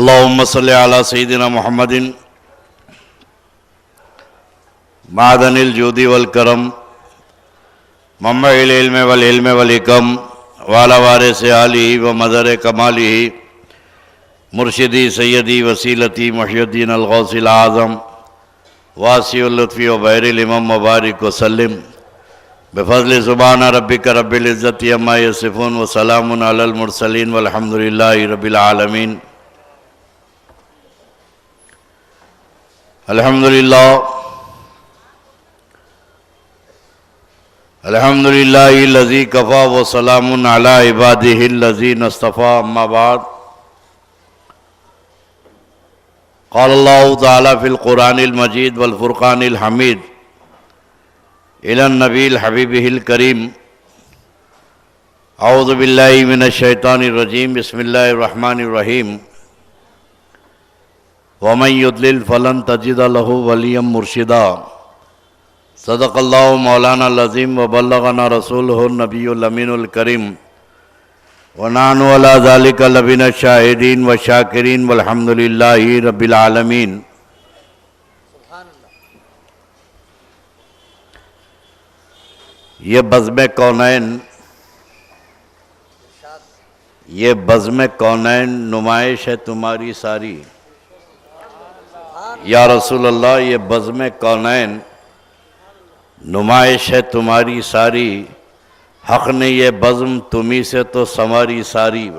اللهم صل على سيدنا محمد معدن الجود والكرم منبع العلم والعلم والحکم وعلى وارث آلہ ومظہر کمالہ مرشدی سیدی وسیلتی محی الدین الغوث العظم واسع اللطف وبحر الامم مبارک وسلم بفضل سبحان ربک رب العزت عما یصفون وسلام علی المرسلین والحمد للہ رب العالمین۔ الحمدللہ الذی کفا وسلام علی عبادہ الذین اصطفیٰ، اما بعد۔ قال اللہ تعالی فی القرآن المجید والفرقان الحمید الی النبی الحبیبہ الکریم، اعوذ باللہ من الشیطان الرجیم، بسم اللہ الرحمن الرحیم۔ وَمَن يُضْلِلْ فَلَن تَجِدَ لَهُ وَلِيًّا مُرْشِدًا۔ صدق اللہ مولانا العظیم وبلغنا رسولہ النبی الامین الکریم، ونحن علی ذلک لمن الشاہدین والشاکرین والحمد للہ رب العالمین۔ یہ بزم کونین نمائش ہے تمہاری ساری۔ یا رسول اللہ، یہ بزم کونین نمائش ہے تمہاری ساری، حق نے یہ بزم تمہیں سے تو سنواری ساری۔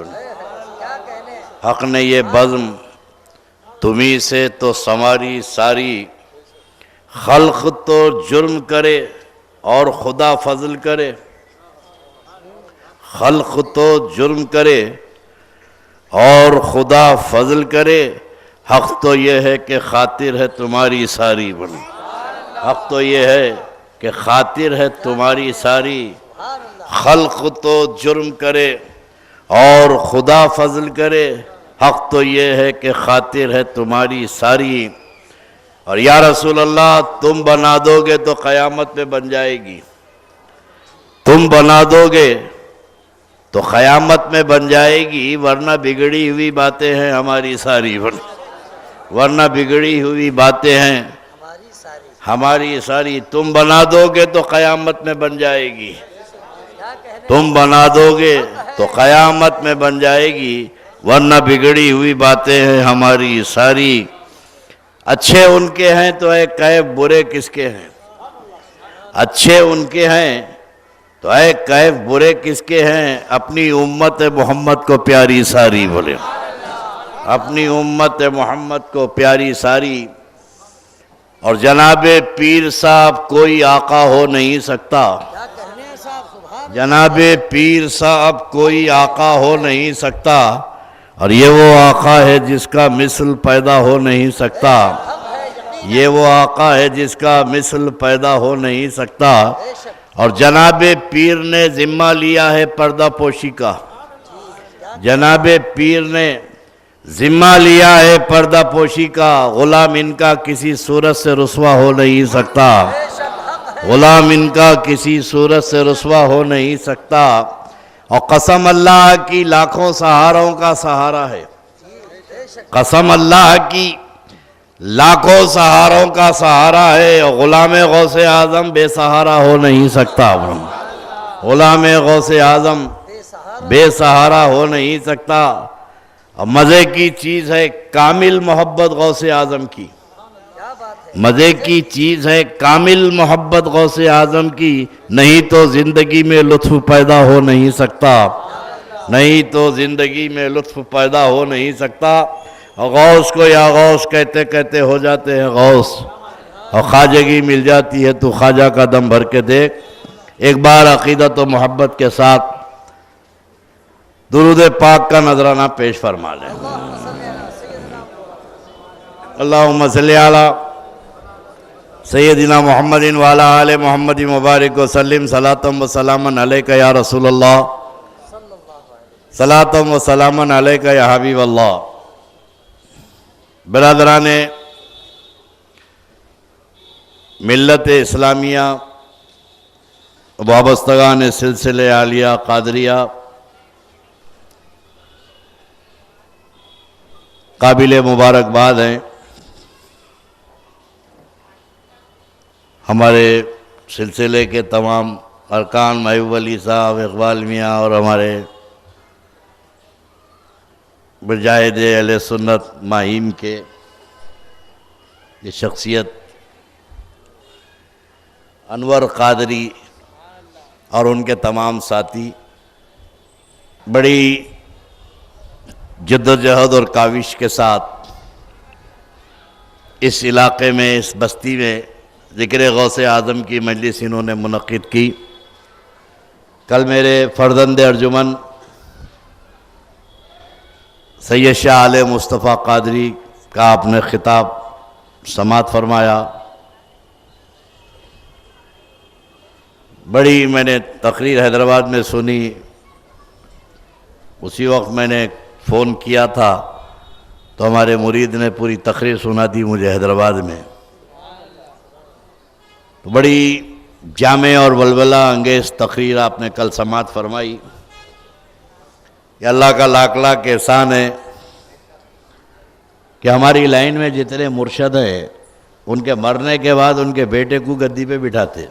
حق نے یہ بزم تمہیں سے تو سنواری ساری، خلق تو جرم کرے اور خدا فضل کرے۔ خلق تو جرم کرے اور خدا فضل کرے، حق تو یہ ہے کہ خاطر ہے تمہاری ساری بنی۔ حق تو یہ ہے کہ خاطر ہے تمہاری ساری، خلق تو جرم کرے اور خدا فضل کرے، حق تو یہ ہے کہ خاطر ہے تمہاری ساری۔ اور یا رسول اللہ، تم بنا دو گے تو قیامت میں بن جائے گی۔ تم بنا دو گے تو قیامت میں بن جائے گی، ورنہ بگڑی ہوئی باتیں ہیں ہماری ساری بنی۔ ورنہ بگڑی ہوئی باتیں ہیں ہماری ساری۔ تم بنا دو گے تو قیامت میں بن جائے گی۔ تم بنا دو گے تو قیامت میں بن جائے گی، ورنہ بگڑی ہوئی باتیں ہیں ہماری ساری۔ اچھے ان کے ہیں تو اے کیف برے کس کے ہیں۔ اچھے ان کے ہیں تو اے کیف برے کس کے ہیں، اپنی امت محمد کو پیاری ساری بولے۔ اپنی امت محمد کو پیاری ساری۔ اور جناب پیر صاحب کوئی آقا ہو نہیں سکتا۔ جناب پیر صاحب کوئی آقا ہو نہیں سکتا، اور یہ وہ آقا ہے جس کا مثل پیدا ہو نہیں سکتا۔ یہ وہ آقا ہے جس کا مثل پیدا ہو نہیں سکتا۔ اور جناب پیر نے ذمہ لیا ہے پردہ پوشی کا۔ جناب پیر نے ذمہ لیا ہے پردہ پوشی کا، غلام ان کا کسی صورت سے رسوا ہو نہیں سکتا۔ غلام ان کا کسی صورت سے رسوا ہو نہیں سکتا۔ اور قسم اللہ کی لاکھوں سہاروں کا سہارا ہے۔ قسم اللہ کی لاکھوں سہاروں کا سہارا ہے، اور غلام غوث اعظم بے سہارا ہو نہیں سکتا۔ غلام غوث اعظم بے سہارا ہو نہیں سکتا۔ اور مزے کی چیز ہے کامل محبت غوث اعظم کی۔ مزے کی چیز ہے کامل محبت غوث اعظم کی، نہیں تو زندگی میں لطف پیدا ہو نہیں سکتا۔ نہیں تو زندگی میں لطف پیدا ہو نہیں سکتا۔ اور غوث کو یا غوث کہتے کہتے ہو جاتے ہیں غوث، اور خواجگی مل جاتی ہے تو خواجہ کا دم بھر کے دیکھ۔ ایک بار عقیدت و محبت کے ساتھ درود پاک کا نذرانہ پیش فرما لیں۔ اللہم صلی علی سیدنا محمد وعلی آل محمد مبارک وسلم، صلاۃ و سلاما علیک یا رسول اللہ، صلاۃ و سلاما علیک یا حبیب اللہ۔ برادران ملت اسلامیہ، وابستگان سلسلہ عالیہ قادریہ، قابل مبارکباد ہیں ہمارے سلسلے کے تمام ارکان، محبوب علی صاحب، اقبال میاں اور ہمارے مجاہد اہل سنت مہیم کے یہ شخصیت انور قادری اور ان کے تمام ساتھی بڑی جدوجہد اور کاوش کے ساتھ اس علاقے میں، اس بستی میں ذکر غوث اعظم کی مجلس انہوں نے منعقد کی۔ کل میرے فرزند ارجمن سید شاہ علیہ مصطفیٰ قادری کا آپ نے خطاب سماعت فرمایا۔ بڑی میں نے تقریر حیدرآباد میں سنی، اسی وقت میں نے فون کیا تھا تو ہمارے مرید نے پوری تقریر سنا دی مجھے حیدرآباد میں۔ تو بڑی جامع اور ولولہ انگیز تقریر آپ نے کل سماعت فرمائی۔ کہ اللہ کا لاکھ لاکھ احسان ہے کہ ہماری لائن میں جتنے مرشد ہیں ان کے مرنے کے بعد ان کے بیٹے کو گدی پہ بٹھاتے۔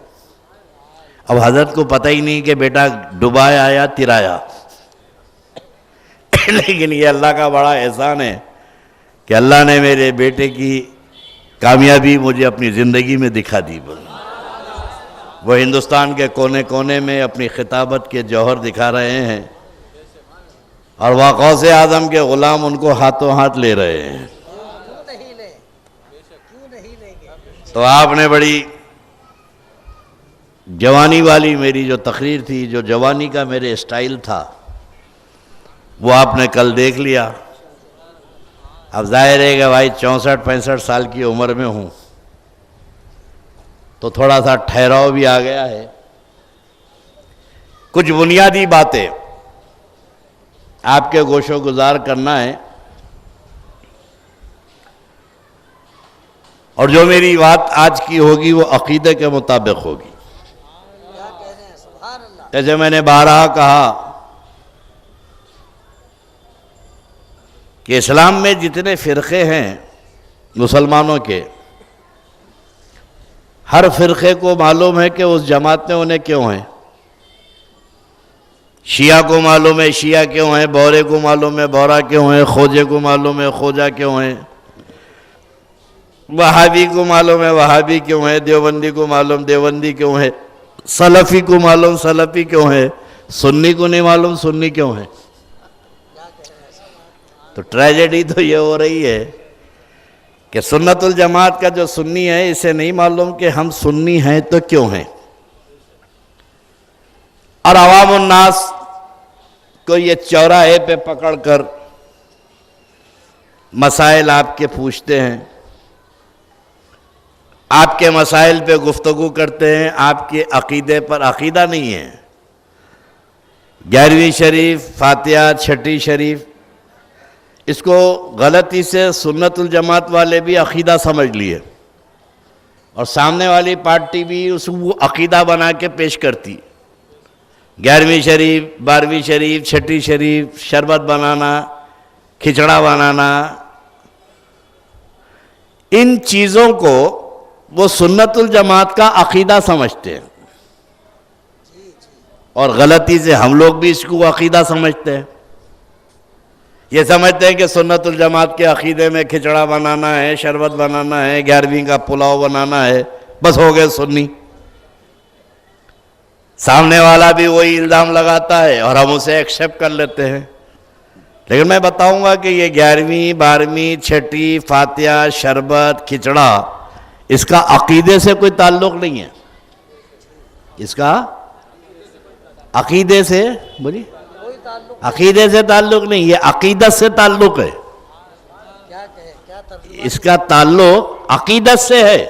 اب حضرت کو پتہ ہی نہیں کہ بیٹا ڈبایا یا ترایا، لیکن یہ اللہ کا بڑا احسان ہے کہ اللہ نے میرے بیٹے کی کامیابی مجھے اپنی زندگی میں دکھا دی۔ وہ ہندوستان کے کونے کونے میں اپنی خطابت کے جوہر دکھا رہے ہیں اور وہ غوث اعظم کے غلام ان کو ہاتھوں ہاتھ لے رہے ہیں۔ تو آپ نے بڑی جوانی والی میری جو تقریر تھی، جو جوانی کا میرے اسٹائل تھا، وہ آپ نے کل دیکھ لیا۔ اب ظاہر ہے کہ بھائی 64-65 سال کی عمر میں ہوں تو تھوڑا سا ٹھہراؤ بھی آ گیا ہے۔ کچھ بنیادی باتیں آپ کے گوش و گزار کرنا ہے، اور جو میری بات آج کی ہوگی وہ عقیدے کے مطابق ہوگی۔ جیسے میں نے بارہا کہا کہ اسلام میں جتنے فرقے ہیں مسلمانوں کے، ہر فرقے کو معلوم ہے کہ اس جماعت میں انہیں کیوں ہیں۔ شیعہ کو معلوم ہے شیعہ کیوں ہیں، بورے کو معلوم ہے بورا کیوں ہیں، خوجے کو معلوم ہے خوجہ کیوں ہیں، وہابی کو معلوم ہے وہابی کیوں ہے، دیوبندی کو معلوم دیوبندی کیوں ہے، سلفی کو معلوم سلفی کیوں ہے، سنی کو نہیں معلوم سنی کیوں ہے۔ تو ٹریجڈی تو یہ ہو رہی ہے کہ سنت الجماعت کا جو سنی ہے اسے نہیں معلوم کہ ہم سنی ہیں تو کیوں ہیں، اور عوام الناس کو یہ چوراہے پہ پکڑ کر مسائل آپ کے پوچھتے ہیں، آپ کے مسائل پہ گفتگو کرتے ہیں، آپ کے عقیدے پر عقیدہ نہیں ہے۔ 11ویں شریف، فاتحہ، چھٹی شریف، اس کو غلطی سے سنت الجماعت والے بھی عقیدہ سمجھ لیے، اور سامنے والی پارٹی بھی اس کو عقیدہ بنا کے پیش کرتی۔ 11ویں شریف، 12ویں شریف، چھٹی شریف، شربت بنانا، کھچڑا بنانا، ان چیزوں کو وہ سنت الجماعت کا عقیدہ سمجھتے ہیں، اور غلطی سے ہم لوگ بھی اس کو عقیدہ سمجھتے ہیں۔ یہ سمجھتے ہیں کہ سنت الجماعت کے عقیدے میں کھچڑا بنانا ہے، شربت بنانا ہے، 11ویں کا پلاؤ بنانا ہے، بس ہو گئے سنی۔ سامنے والا بھی وہی الزام لگاتا ہے اور ہم اسے ایکسیپٹ کر لیتے ہیں۔ لیکن میں بتاؤں گا کہ یہ 11ویں، 12ویں، چھٹی، فاتحہ، شربت، کھچڑا، اس کا عقیدے سے کوئی تعلق نہیں ہے۔ اس کا عقیدے سے بولی عقیدے سے تعلق نہیں، یہ عقیدت سے تعلق ہے۔ اس کا تعلق عقیدت سے ہے۔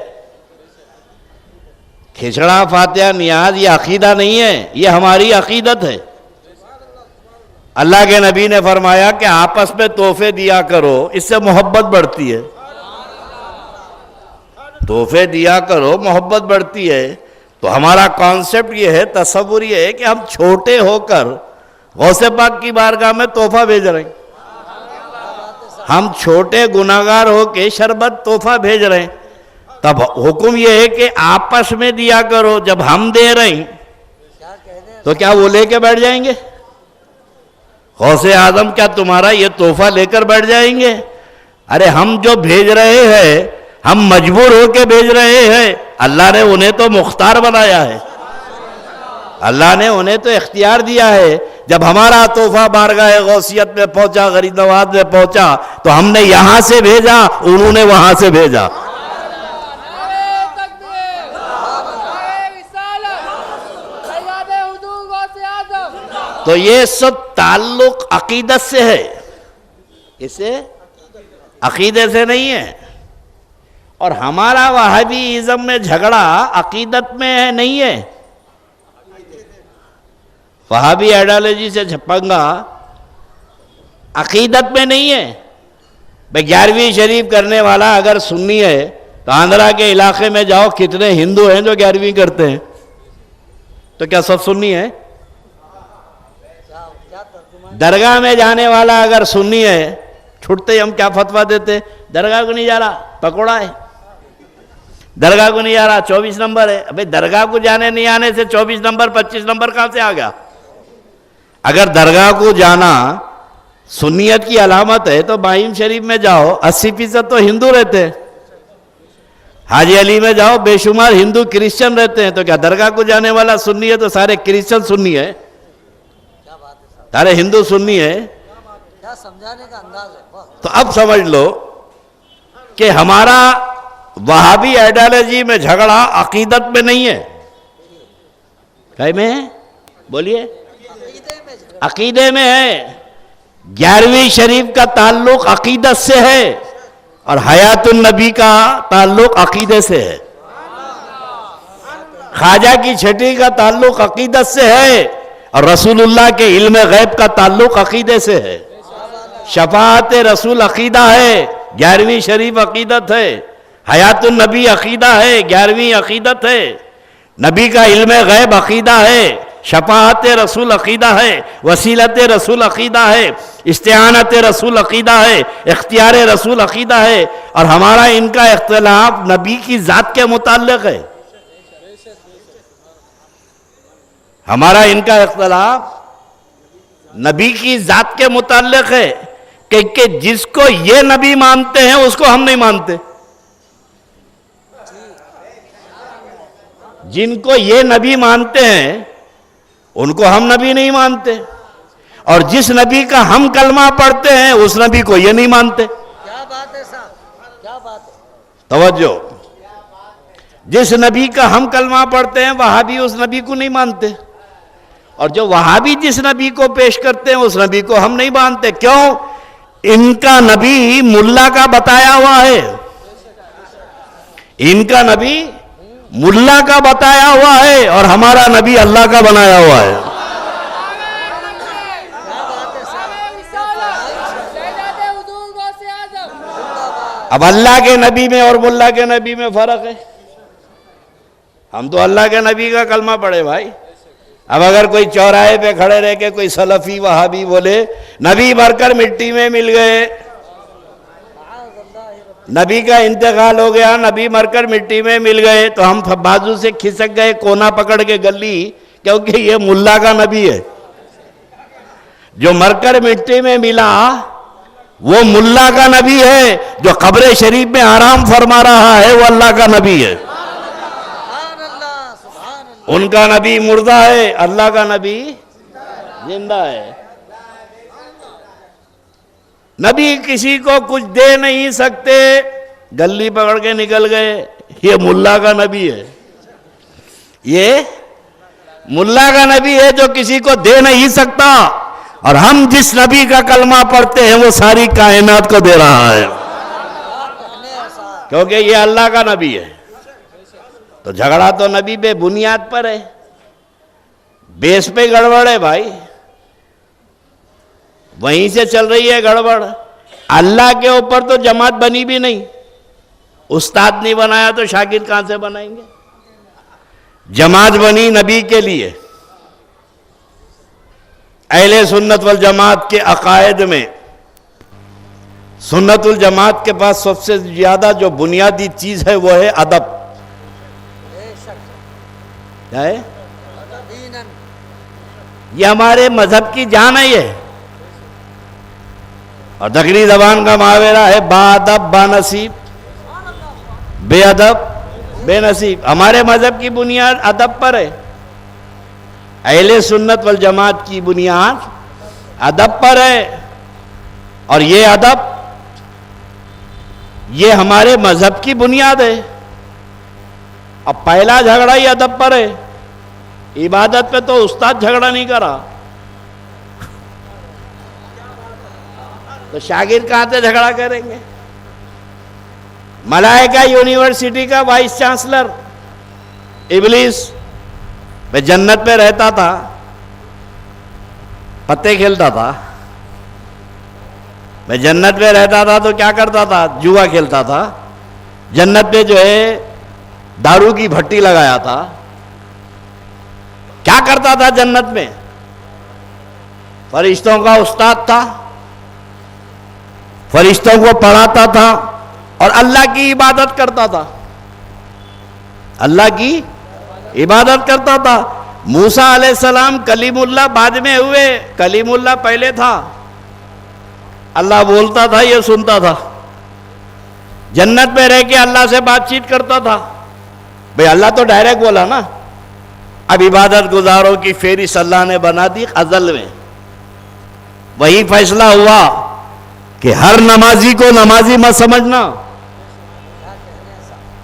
کھچڑا، فاتحہ، نیاز یہ عقیدہ نہیں ہے، یہ ہماری عقیدت ہے۔ اللہ کے نبی نے فرمایا کہ آپس میں تحفے دیا کرو، اس سے محبت بڑھتی ہے۔ تحفے دیا کرو، محبت بڑھتی ہے۔ تو ہمارا کانسیپٹ یہ ہے، تصور یہ ہے کہ ہم چھوٹے ہو کر غوث پاک کی بارگاہ میں تحفہ بھیج رہے ہیں۔ ہم چھوٹے گناہگار ہو کے شربت تحفہ بھیج رہے ہیں، تب حکم یہ ہے کہ آپس میں دیا کرو. جب ہم دے رہے ہیں تو کیا وہ لے کے بیٹھ جائیں گے؟ غوث اعظم کیا تمہارا یہ تحفہ لے کر بیٹھ جائیں گے؟ ارے ہم جو بھیج رہے ہیں ہم مجبور ہو کے بھیج رہے ہیں. اللہ نے انہیں تو مختار بنایا ہے، اللہ نے انہیں تو اختیار دیا ہے. جب ہمارا تحفہ بارگاہ غوثیت میں پہنچا، غریب نواز میں پہنچا، تو ہم نے یہاں سے بھیجا، انہوں نے وہاں سے بھیجا. تو یہ سب تعلق عقیدت سے ہے، اس سے عقیدے سے نہیں ہے. اور ہمارا وہابی ازم میں جھگڑا عقیدت میں نہیں ہے، وہابی آئیڈیالوجی سے پنگا عقیدت میں نہیں ہے. بھئی 11ویں شریف کرنے والا اگر سنی ہے تو آندھرا کے علاقے میں جاؤ، کتنے ہندو ہیں جو 11ویں کرتے ہیں؟ تو کیا سب سنی ہے؟ درگاہ میں جانے والا اگر سنی ہے، چھٹتے ہم کیا فتویٰ دیتے؟ درگاہ کو نہیں جا رہا، پکوڑا ہے. درگاہ کو نہیں جا رہا، 24 نمبر ہے. ابھی درگاہ کو جانے نہیں آنے سے 24 نمبر 25 نمبر کہاں سے آ گیا؟ اگر درگاہ کو جانا سنیت کی علامت ہے تو باہیم شریف میں جاؤ، 80% تو ہندو رہتے ہیں. حاجی علی میں جاؤ، بے شمار ہندو کرسچن رہتے ہیں. تو کیا درگاہ کو جانے والا سنی ہے تو سارے کرسچن سنی ہے؟ سارے ہندو سنی ہے؟ کیا سمجھانے کا انداز ہے. تو اب سمجھ لو کہ ہمارا وہابی آئیڈیالوجی میں جھگڑا عقیدت میں نہیں ہے. کہیں میں ہے؟ بولیے. عقیدے میں ہے. 11ویں شریف کا تعلق عقیدت سے ہے اور حیات النبی کا تعلق عقیدے سے ہے. خواجہ کی چھٹی کا تعلق عقیدت سے ہے اور رسول اللہ کے علم غیب کا تعلق عقیدے سے ہے. شفاعت رسول عقیدہ ہے، 11ویں شریف عقیدت ہے. حیات النبی عقیدہ ہے، 11ویں عقیدت ہے. نبی کا علم غیب عقیدہ ہے، شفاعت رسول عقیدہ ہے، وسیلت رسول عقیدہ ہے، استعانت رسول عقیدہ ہے، اختیار رسول عقیدہ ہے. اور ہمارا ان کا اختلاف نبی کی ذات کے متعلق ہے. ہمارا ان کا اختلاف نبی کی ذات کے متعلق ہے کہ جس کو یہ نبی مانتے ہیں اس کو ہم نہیں مانتے، جن کو یہ نبی مانتے ہیں ان کو ہم نبی نہیں مانتے، اور جس نبی کا ہم کلمہ پڑھتے ہیں اس نبی کو یہ نہیں مانتے. کیا بات ہے صاحب، کیا بات ہے. توجہ. جس نبی کا ہم کلمہ پڑھتے ہیں وہابی اس نبی کو نہیں مانتے، اور جو وہابی جس نبی کو پیش کرتے ہیں اس نبی کو ہم نہیں مانتے. کیوں؟ ان کا نبی ملا کا بتایا ہوا ہے، ان کا نبی ملا کا بتایا ہوا ہے اور ہمارا نبی اللہ کا بنایا ہوا ہے. اب اللہ کے نبی میں اور ملا کے نبی میں فرق ہے. ہم تو اللہ کے نبی کا کلمہ پڑھے بھائی. اب اگر کوئی چوراہے پہ کھڑے رہ کے کوئی سلفی وہابی بولے نبی مر کر مٹی میں مل گئے، نبی کا انتقال ہو گیا، نبی مر کر مٹی میں مل گئے، تو ہم بازو سے کھسک گئے کونا پکڑ کے گلی، کیونکہ یہ ملا کا نبی ہے. جو مر کر مٹی میں ملا وہ ملا کا نبی ہے، جو قبر شریف میں آرام فرما رہا ہے وہ اللہ کا نبی ہے. ان کا نبی مردہ ہے، اللہ کا نبی زندہ ہے. نبی کسی کو کچھ دے نہیں سکتے، گلی پکڑ کے نکل گئے، یہ ملا کا نبی ہے. یہ ملا کا نبی ہے جو کسی کو دے نہیں سکتا، اور ہم جس نبی کا کلمہ پڑھتے ہیں وہ ساری کائنات کو دے رہا ہے، کیونکہ یہ اللہ کا نبی ہے. تو جھگڑا تو نبی پہ بنیاد پر ہے، بیس پہ گڑبڑ ہے بھائی، وہیں سے چل رہی ہے گڑبڑ. اللہ کے اوپر تو جماعت بنی بھی نہیں، استاد نہیں بنایا تو شاگرد کہاں سے بنائیں گے؟ جماعت بنی نبی کے لیے. اہل سنت والجماعت کے عقائد میں سنت الجماعت کے پاس سب سے زیادہ جو بنیادی چیز ہے وہ ہے ادب. بے شک کیا ہے؟ یقیناً یہ ہمارے مذہب کی جان ہے یہ. اور دکنی زبان کا محاورہ ہے با ادب با نصیب، بے ادب بے نصیب. ہمارے مذہب کی بنیاد ادب پر ہے. اہل سنت والجماعت کی بنیاد ادب پر ہے. اور یہ ادب یہ ہمارے مذہب کی بنیاد ہے. اب پہلا جھگڑا ہی ادب پر ہے. عبادت پہ تو استاد جھگڑا نہیں کرا تو شاگرد کہاں سے جھگڑا کریں گے؟ ملائکہ یونیورسٹی کا وائس چانسلر ابلیس میں جنت پہ رہتا تھا، پتے کھیلتا تھا. میں جنت پہ رہتا تھا تو کیا کرتا تھا؟ جوا کھیلتا تھا. جنت پہ جو ہے دارو کی بھٹی لگایا تھا. کیا کرتا تھا جنت میں؟ فرشتوں کا استاد تھا، فرشتوں کو پڑھاتا تھا اور اللہ کی عبادت کرتا تھا. اللہ کی عبادت کرتا تھا. موسیٰ علیہ السلام کلیم اللہ بعد میں ہوئے، کلیم اللہ پہلے تھا. اللہ بولتا تھا، یہ سنتا تھا. جنت میں رہ کے اللہ سے بات چیت کرتا تھا. بھئی اللہ تو ڈائریکٹ بولا نا. اب عبادت گزاروں کی فہرست اللہ نے بنا دی ازل میں. وہی فیصلہ ہوا کہ ہر نمازی کو نمازی مت سمجھنا،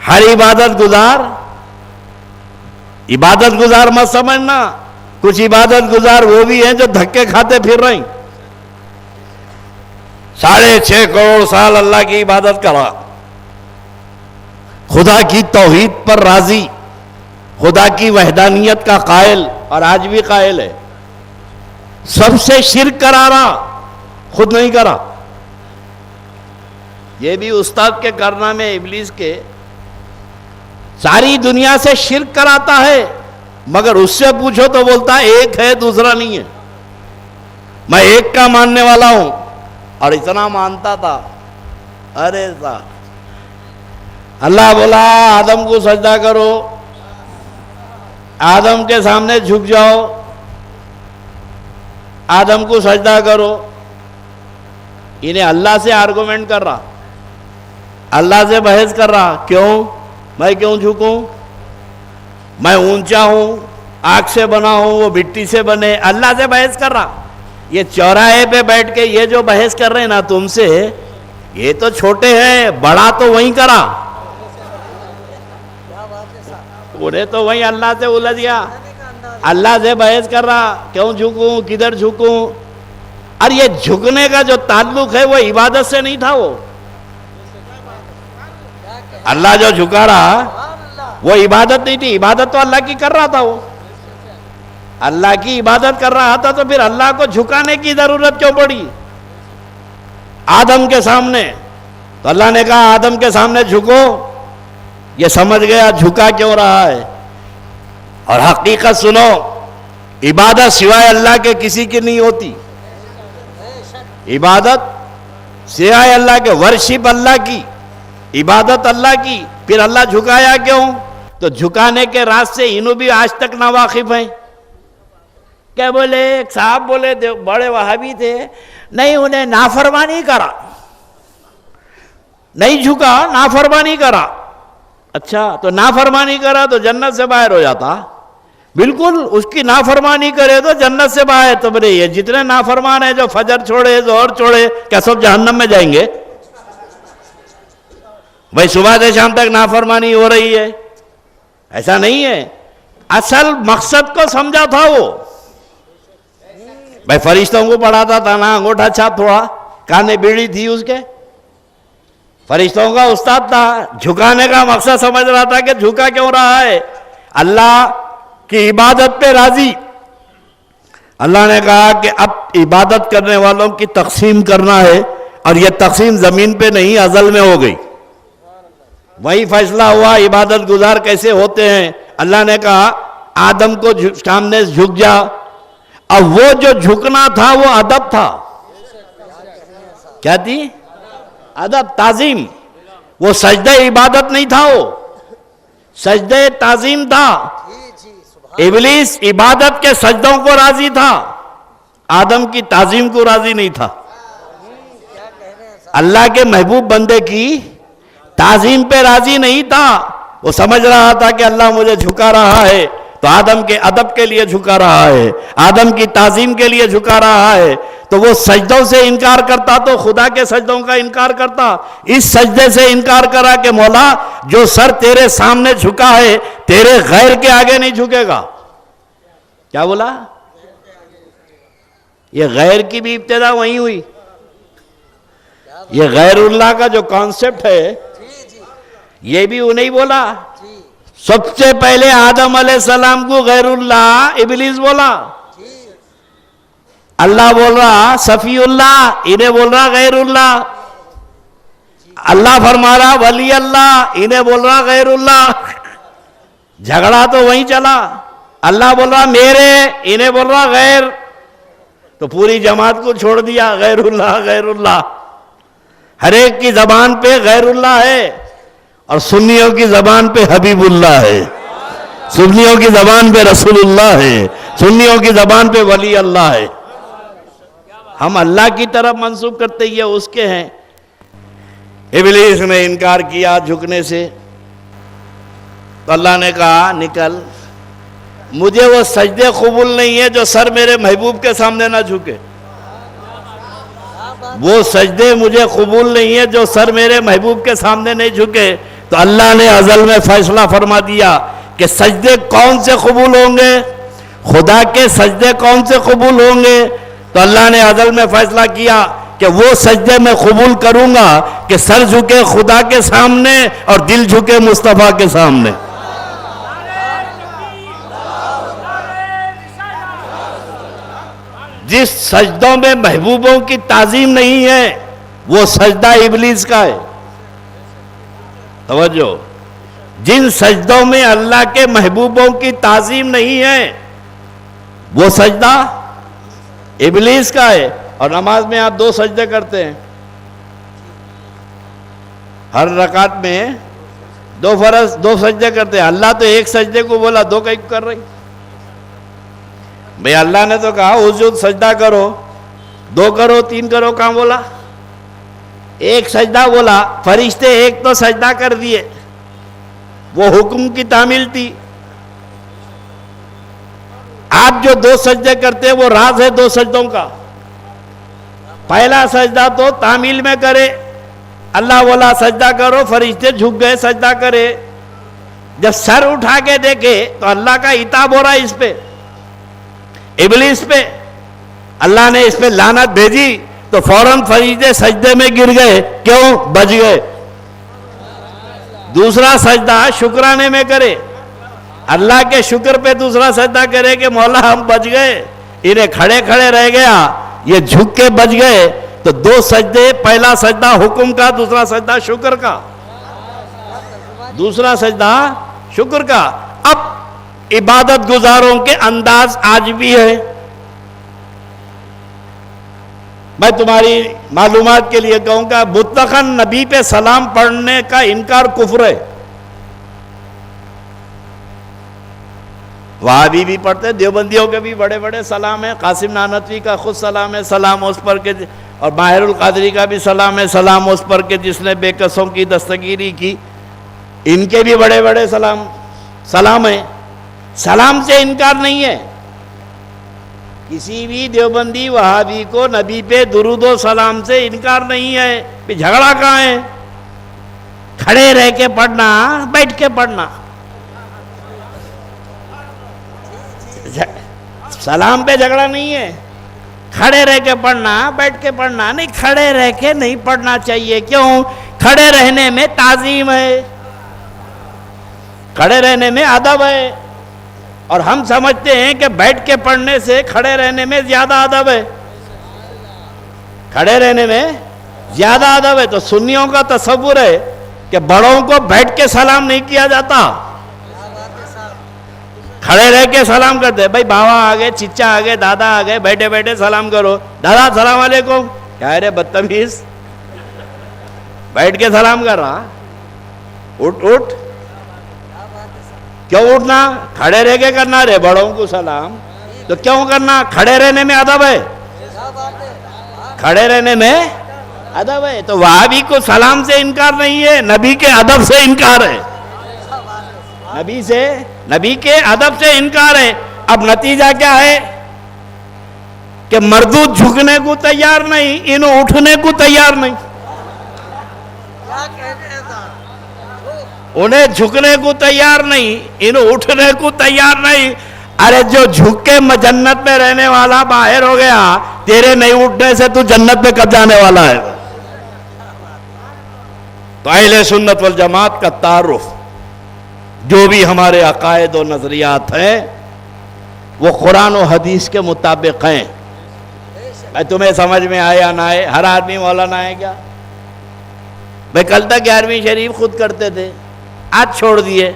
ہر عبادت گزار مت سمجھنا. کچھ عبادت گزار وہ بھی ہیں جو دھکے کھاتے پھر رہے ہیں. 6.5 کروڑ سال اللہ کی عبادت کرا، خدا کی توحید پر راضی، خدا کی وحدانیت کا قائل، اور آج بھی قائل ہے. سب سے شرک کرا رہا، خود نہیں کرا. یہ بھی استاد کے کارنامے ابلیس کے. ساری دنیا سے شرک کراتا ہے، مگر اس سے پوچھو تو بولتا ہے ایک ہے دوسرا نہیں ہے. میں ایک کا ماننے والا ہوں. اور اتنا مانتا تھا. ارے صاحب اللہ بولا آدم کو سجدہ کرو، آدم کے سامنے جھک جاؤ، آدم کو سجدہ کرو. انہیں اللہ سے آرگومنٹ کر رہا، اللہ سے بحث کر رہا. کیوں؟ میں کیوں جھکوں؟ میں اونچا ہوں، آگ سے بنا ہوں، وہ مٹی سے بنے. اللہ سے بحث کر رہا. یہ چوراہے پہ بیٹھ کے یہ جو بحث کر رہے ہیں نا تم سے، یہ تو چھوٹے ہیں، بڑا تو وہیں کرا. کیا بات ہے صاحب، انہیں تو وہیں اللہ سے الجھ گیا. کہنے کا انداز اللہ سے بحث کر رہا، کیوں جھکوں، کدھر جھکوں. اور یہ جھکنے کا جو تعلق ہے وہ عبادت سے نہیں تھا. وہ اللہ جو جھکا رہا سبحان اللہ. وہ عبادت نہیں تھی. عبادت تو اللہ کی کر رہا تھا. وہ اللہ کی عبادت کر رہا تھا تو پھر اللہ کو جھکانے کی ضرورت کیوں پڑی آدم کے سامنے؟ تو اللہ نے کہا آدم کے سامنے جھکو. یہ سمجھ گیا جھکا کیوں رہا ہے. اور حقیقت سنو، عبادت سوائے اللہ کے کسی کی نہیں ہوتی. عبادت سوائے اللہ کے، ورشپ اللہ کی، عبادت اللہ کی. پھر اللہ جھکایا کیوں؟ تو جھکانے کے راز سے انہوں بھی آج تک نا واقف ہیں. کیا بولے؟ ایک صاحب بولے بڑے وہابی تھے، نہیں انہیں نافرمانی کرا، نہیں جھکا، نافرمانی کرا. اچھا تو نافرمانی کرا تو جنت سے باہر ہو جاتا؟ بالکل، اس کی نافرمانی کرے تو جنت سے باہر. تو بولے یہ جتنے نافرمان ہیں جو فجر چھوڑے، ظہر چھوڑے، کیا سب جہنم میں جائیں گے؟ بھائی صبح سے شام تک نافرمانی ہو رہی ہے، ایسا نہیں ہے. اصل مقصد کو سمجھا تھا وہ. بھائی فرشتوں کو پڑھاتا تھا نا، انگوٹھا چھاپ تھوڑا، کانے بیڑی تھی اس کے. فرشتوں کا استاد تھا. جھکانے کا مقصد سمجھ رہا تھا کہ جھکا کیوں رہا ہے؟ اللہ کی عبادت پہ راضی. اللہ نے کہا کہ اب عبادت کرنے والوں کی تقسیم کرنا ہے، اور یہ تقسیم زمین پہ نہیں ازل میں ہو گئی. وہی فیصلہ ہوا عبادت گزار کیسے ہوتے ہیں. اللہ نے کہا آدم کو سامنے جھک جا. اب وہ جو جھکنا تھا وہ ادب تھا. کیا تھی؟ ادب تعظیم. وہ سجدہ عبادت نہیں تھا, وہ سجدہ تعظیم تھا. جی جی سبحان ابلیس عبادت کے سجدوں کو راضی تھا, آدم کی تعظیم کو راضی نہیں تھا. کیا کہہ رہے ہیں صاحب. اللہ کے محبوب بندے کی تعظیم پہ راضی نہیں تھا. وہ سمجھ رہا تھا کہ اللہ مجھے جھکا رہا ہے, تو آدم کے ادب کے لیے جھکا رہا ہے, آدم کی تعظیم کے لیے جھکا رہا ہے. تو وہ سجدوں سے انکار کرتا تو خدا کے سجدوں کا انکار کرتا. اس سجدے سے انکار کرا کہ مولا جو سر تیرے سامنے جھکا ہے تیرے غیر کے آگے نہیں جھکے گا. کیا بولا؟ یہ غیر کی بھی ابتدا وہیں ہوئی. یہ غیر اللہ کا جو کانسیپٹ ہے جی جی یہ بھی انہیں بولا. جی سب سے پہلے آدم علیہ السلام کو غیر اللہ ابلیس بولا. جی اللہ بول رہا صفی اللہ, انہیں بول رہا غیر اللہ. اللہ فرما رہا ولی اللہ, انہیں بول رہا غیر اللہ. جھگڑا تو وہیں چلا. اللہ بول رہا میرے, انہیں بول رہا غیر. تو پوری جماعت کو چھوڑ دیا غیر اللہ غیر اللہ. ہر ایک کی زبان پہ غیر اللہ ہے, اور سنیوں کی زبان پہ حبیب اللہ ہے, سنیوں کی زبان پہ رسول اللہ ہے, سنیوں کی زبان پہ ولی اللہ ہے. ہم اللہ کی طرف منسوب کرتے یہ اس کے ہیں. ابلیس نے انکار کیا جھکنے سے, تو اللہ نے کہا نکل, مجھے وہ سجدے قبول نہیں ہے جو سر میرے محبوب کے سامنے نہ جھکے. وہ سجدے مجھے قبول نہیں ہے جو سر میرے محبوب کے سامنے نہیں جھکے. تو اللہ نے ازل میں فیصلہ فرما دیا کہ سجدے کون سے قبول ہوں گے, خدا کے سجدے کون سے قبول ہوں گے. تو اللہ نے ازل میں فیصلہ کیا کہ وہ سجدے میں قبول کروں گا کہ سر جھکے خدا کے سامنے اور دل جھکے مصطفیٰ کے سامنے. جس سجدوں میں محبوبوں کی تعظیم نہیں ہے وہ سجدہ ابلیس کا ہے. توجہ, جن سجدوں میں اللہ کے محبوبوں کی تعظیم نہیں ہے وہ سجدہ ابلیس کا ہے. اور نماز میں آپ 2 سجدے کرتے ہیں, ہر رکعت میں 2 فرض 2 سجدے کرتے ہیں. اللہ تو ایک سجدے کو بولا, 2 کئی کر رہی. بھئی اللہ نے تو کہا اسجد سجدہ کرو, 2 کرو 3 کرو, کہاں بولا؟ ایک سجدہ بولا. فرشتے ایک تو سجدہ کر دیے, وہ حکم کی تعمیل تھی. آپ جو 2 سجدے کرتے ہیں وہ راز ہے 2 سجدوں کا. پہلا سجدہ تو تعمیل میں کرے, اللہ بولا سجدہ کرو, فرشتے جھک گئے سجدہ کرے. جب سر اٹھا کے دیکھے تو اللہ کا عتاب ہو رہا ہے اس پہ, ابلیس پہ. اللہ نے اس پہ لعنت بھیجی تو فوراً فرشتے سجدے میں گر گئے. کیوں؟ بچ گئے. دوسرا سجدہ شکرانے میں کرے, اللہ کے شکر پہ دوسرا سجدہ کرے کہ مولا ہم بچ گئے. انہیں کھڑے کھڑے رہ گیا, یہ جھک کے بچ گئے. تو 2 سجدے, پہلا سجدہ حکم کا, دوسرا سجدہ شکر کا. دوسرا سجدہ شکر کا. اب عبادت گزاروں کے انداز آج بھی ہے. میں تمہاری معلومات کے لیے کہوں گا مطلقاً نبی پہ سلام پڑھنے کا انکار کفر ہے. وہابی بھی پڑھتے ہیں, دیوبندیوں کے بھی بڑے بڑے سلام ہیں, قاسم نانوتوی کا خود سلام ہے, سلام اس پر کے, اور ماہر القادری کا بھی سلام ہے, سلام اس پر کے جس نے بے کسوں کی دستگیری کی. ان کے بھی بڑے بڑے سلام ہیں. سلام سے انکار نہیں ہے. کسی بھی دیوبندی وہابی کو نبی پہ درود و سلام سے انکار نہیں ہے. پھر جھگڑا کہاں ہے؟ کھڑے رہ کے پڑھنا, بیٹھ کے پڑھنا. سلام پہ جھگڑا نہیں ہے. کھڑے رہ کے پڑھنا, بیٹھ کے پڑھنا نہیں. کھڑے رہ کے نہیں پڑھنا چاہیے. کیوں؟ کھڑے رہنے میں تعظیم ہے, کھڑے رہنے میں ادب ہے. اور ہم سمجھتے ہیں کہ بیٹھ کے پڑھنے سے کھڑے رہنے میں زیادہ ادب ہے. کھڑے رہنے میں زیادہ ادب ہے. تو سنیوں کا تصور ہے کہ بڑوں کو بیٹھ کے سلام نہیں کیا جاتا, کھڑے رہ کے سلام کرتے. بھائی باوا آ گئے, چچا آ گئے, دادا آ گئے, بیٹھے بیٹھے سلام کرو. دادا السلام علیکم. کیا ہے رے بدتمیز, بیٹھ کے سلام کر رہا, اٹھ اٹھ. کیوں اٹھنا؟ کھڑے رہ کے کرنا. رے بڑوں کو سلام تو کیوں کرنا؟ کھڑے رہنے میں ادب ہے, کھڑے رہنے میں ادب ہے. تو وہابی کو سلام سے انکار نہیں ہے, نبی کے ادب سے انکار ہے. نبی کے ادب سے انکار ہے. اب نتیجہ کیا ہے کہ مردود جھکنے کو تیار نہیں, انہوں اٹھنے کو تیار نہیں. کیا کہنے ہیں صاحب؟ انہیں جھکنے کو تیار نہیں, انہوں اٹھنے کو تیار نہیں. ارے جو جھک کے جنت میں رہنے والا باہر ہو گیا, تیرے نہیں اٹھنے سے تو جنت میں کب جانے والا ہے؟ تو اہل سنت والجماعت کا تعارف, جو بھی ہمارے عقائد و نظریات ہیں وہ قرآن و حدیث کے مطابق ہیں. تمہیں سمجھ میں آئے یا نہ آئے, ہر آدمی مولانا ہے کیا؟ بھائی کل تک 11ویں شریف خود کرتے تھے, آج چھوڑ دیے.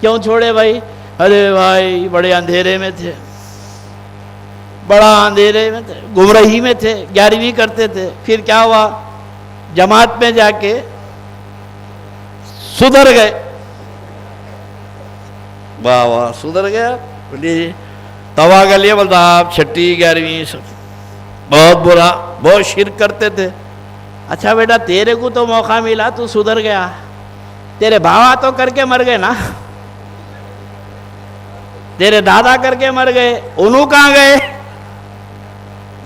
کیوں چھوڑے بھائی؟ ارے بھائی بڑے اندھیرے میں تھے, بڑا اندھیرے میں تھے, گمراہی میں تھے, 11ویں کرتے تھے. پھر کیا ہوا؟ جماعت میں جا کے سدھر گئے. واہ واہ, سدھر گیا. بولیے توا کے لیے بولتا آپ 6 11ویں بہت برا, بہت شرک کرتے تھے. اچھا بیٹا تیرے کو تو موقع ملا, تو سدھر گیا. تیرے بابا تو کر کے مر گئے نا, تیرے دادا کر کے مر گئے, انہوں کہاں گئے؟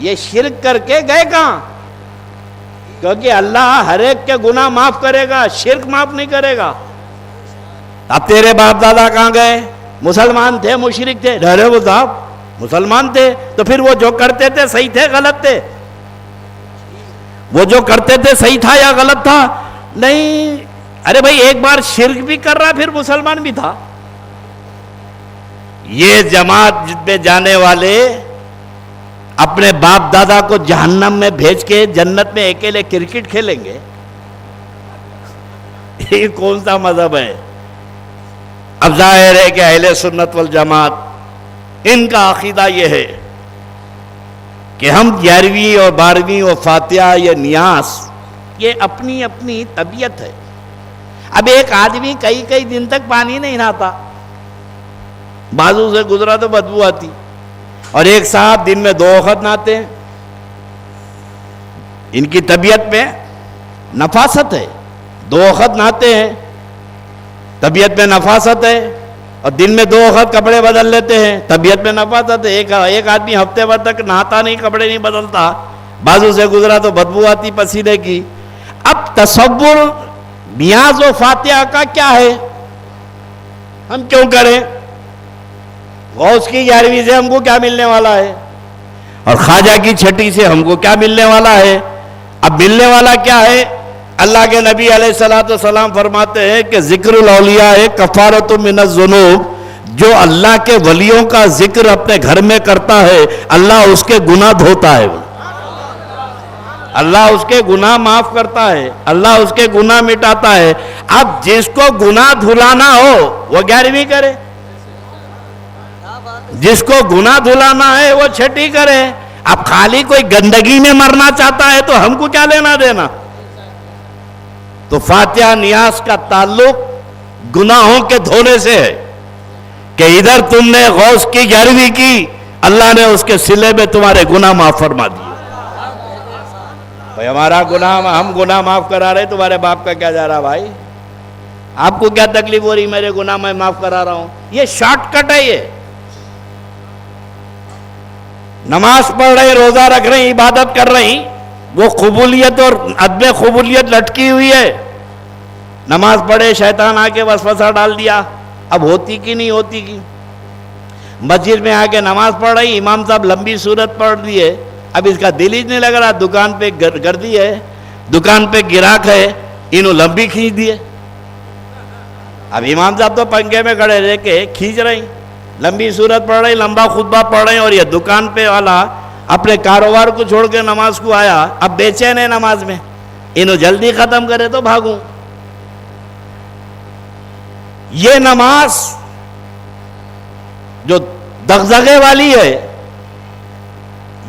یہ شرک کر کے گئے کہاں؟ کیونکہ اللہ ہر ایک کے گناہ معاف کرے گا, شرک معاف نہیں کرے گا. اب تیرے باپ دادا کہاں گئے؟ مسلمان تھے مشرک تھے؟ ڈرے وہ صاحب مسلمان تھے, تو پھر وہ جو کرتے تھے صحیح تھے غلط تھے؟ وہ جو کرتے تھے صحیح تھا یا غلط تھا؟ نہیں. ارے بھائی ایک بار شرک بھی کر رہا پھر مسلمان بھی تھا. یہ جماعت میں جانے والے اپنے باپ دادا کو جہنم میں بھیج کے جنت میں اکیلے کرکٹ کھیلیں گے؟ یہ کون سا مذہب ہے؟ اب ظاہر ہے کہ اہل سنت والجماعت ان کا عقیدہ یہ ہے کہ ہم 11ویں اور 12ویں اور فاتحہ یا نیاز یہ اپنی اپنی طبیعت ہے. اب ایک آدمی کئی دن تک پانی نہیں نہاتا, بازو سے گزرا تو بدبو آتی, اور ایک صاحب دن میں 2 وقت نہاتے ہیں. ان کی طبیعت میں نفاست ہے, 2 وقت نہاتے ہیں, طبیعت میں نفاست ہے. اور دن میں 2 وقت کپڑے بدل لیتے ہیں, طبیعت میں نفاست ہے. ایک آدمی ہفتے بھر تک نہاتا نہیں, کپڑے نہیں بدلتا, بازو سے گزرا تو بدبو آتی پسینے کی. اب تصور نیاز و فاتحہ کا کیا ہے؟ ہم کیوں کریں؟ غوث کی 11ویں سے ہم کو کیا ملنے والا ہے؟ اور خواجہ کی 6 سے ہم کو کیا ملنے والا ہے؟ اب ملنے والا کیا ہے؟ اللہ کے نبی علیہ السلام فرماتے ہیں کہ ذکر الاولیاء کفارۃ من الذنوب. جو اللہ کے ولیوں کا ذکر اپنے گھر میں کرتا ہے اللہ اس کے گناہ دھوتا ہے, اللہ اس کے گناہ معاف کرتا ہے, اللہ اس کے گناہ مٹاتا ہے. اب جس کو گناہ دھلانا ہو وہ 11ویں کرے, جس کو گناہ دھلانا ہے وہ 6 کرے. اب خالی کوئی گندگی میں مرنا چاہتا ہے تو ہم کو کیا لینا دینا؟ تو فاتحہ نیاز کا تعلق گناہوں کے دھونے سے ہے کہ ادھر تم نے غوث کی 11ویں کی, اللہ نے اس کے صلے میں تمہارے گناہ معاف فرما دیے. بھائی ہمارا گناہ, ہم گناہ معاف کرا رہے, تمہارے باپ کا کیا جا رہا بھائی؟ آپ کو کیا تکلیف ہو رہی میرے گناہ میں معاف کرا رہا ہوں؟ یہ شارٹ کٹ ہے. یہ نماز پڑھ رہی, روزہ رکھ رہی, عبادت کر رہی, وہ قبولیت اور عدم قبولیت لٹکی ہوئی ہے. نماز پڑھے, شیطان آ کے وسوسہ ڈال دیا, اب ہوتی کی نہیں ہوتی کی. مسجد میں آ کے نماز پڑھ رہی, امام صاحب لمبی سورت پڑھ دیے, اب اس کا دل ہی نہیں لگ رہا. دکان پہ گردی ہے, دکان پہ گراہک ہے, انہوں لمبی کھینچ دیے. اب امام صاحب تو پنکھے میں کھڑے رہ کے کھینچ رہی, لمبی سورت پڑھ رہی, لمبا خطبہ پڑھ رہی, اور یہ دکان پہ والا اپنے کاروبار کو چھوڑ کے نماز کو آیا. اب بے چین ہے نماز میں, انہوں جلدی ختم کرے تو بھاگوں. یہ نماز جو دغدغے والی ہے,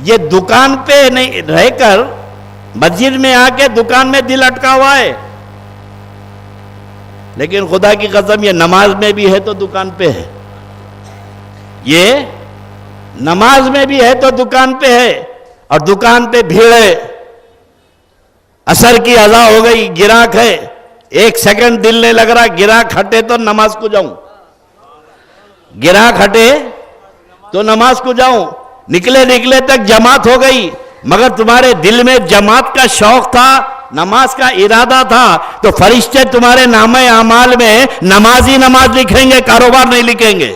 یہ دکان پہ نہیں رہ کر مسجد میں آ کے دکان میں دل اٹکا ہوا ہے، لیکن خدا کی قسم یہ نماز میں بھی ہے تو دکان پہ ہے، یہ نماز میں بھی ہے تو دکان پہ ہے، اور دکان پہ بھیڑ ہے، عصر کی اذان ہو گئی، گراہک ہے، ایک سیکنڈ دل نہیں لگ رہا، گراہک ہٹے تو نماز کو جاؤں، گراہک ہٹے تو نماز کو جاؤں، نکلے تک جماعت ہو گئی، مگر تمہارے دل میں جماعت کا شوق تھا، نماز کا ارادہ تھا، تو فرشتے تمہارے نامہ اعمال میں نمازی نماز لکھیں گے، کاروبار نہیں لکھیں گے۔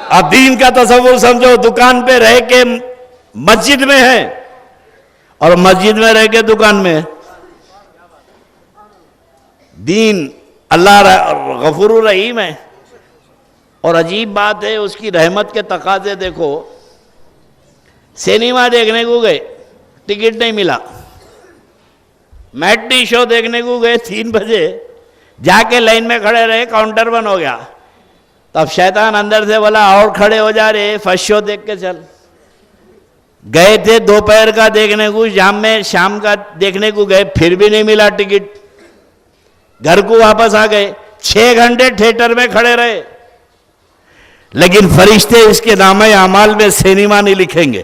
اب دین کا تصور سمجھو، دکان پہ رہ کے مسجد میں ہے اور مسجد میں رہ کے دکان میں ہے۔ دین اللہ غفور الرحیم ہے، اور عجیب بات ہے اس کی رحمت کے تقاضے دیکھو، سینما دیکھنے کو گئے، ٹکٹ نہیں ملا، میٹنی شو دیکھنے کو گئے 3 بجے، جا کے لائن میں کھڑے رہے، کاؤنٹر بند ہو گیا، تب شیطان اندر سے بولا اور کھڑے ہو جا رہے، فرسٹ شو دیکھ کے چل۔ گئے تھے دوپہر کا دیکھنے کو، شام کا دیکھنے کو گئے، پھر بھی نہیں ملا ٹکٹ، گھر کو واپس آ گئے، 6 گھنٹے تھیٹر میں کھڑے رہے، لیکن فرشتے اس کے نامہ اعمال میں سینما نہیں لکھیں گے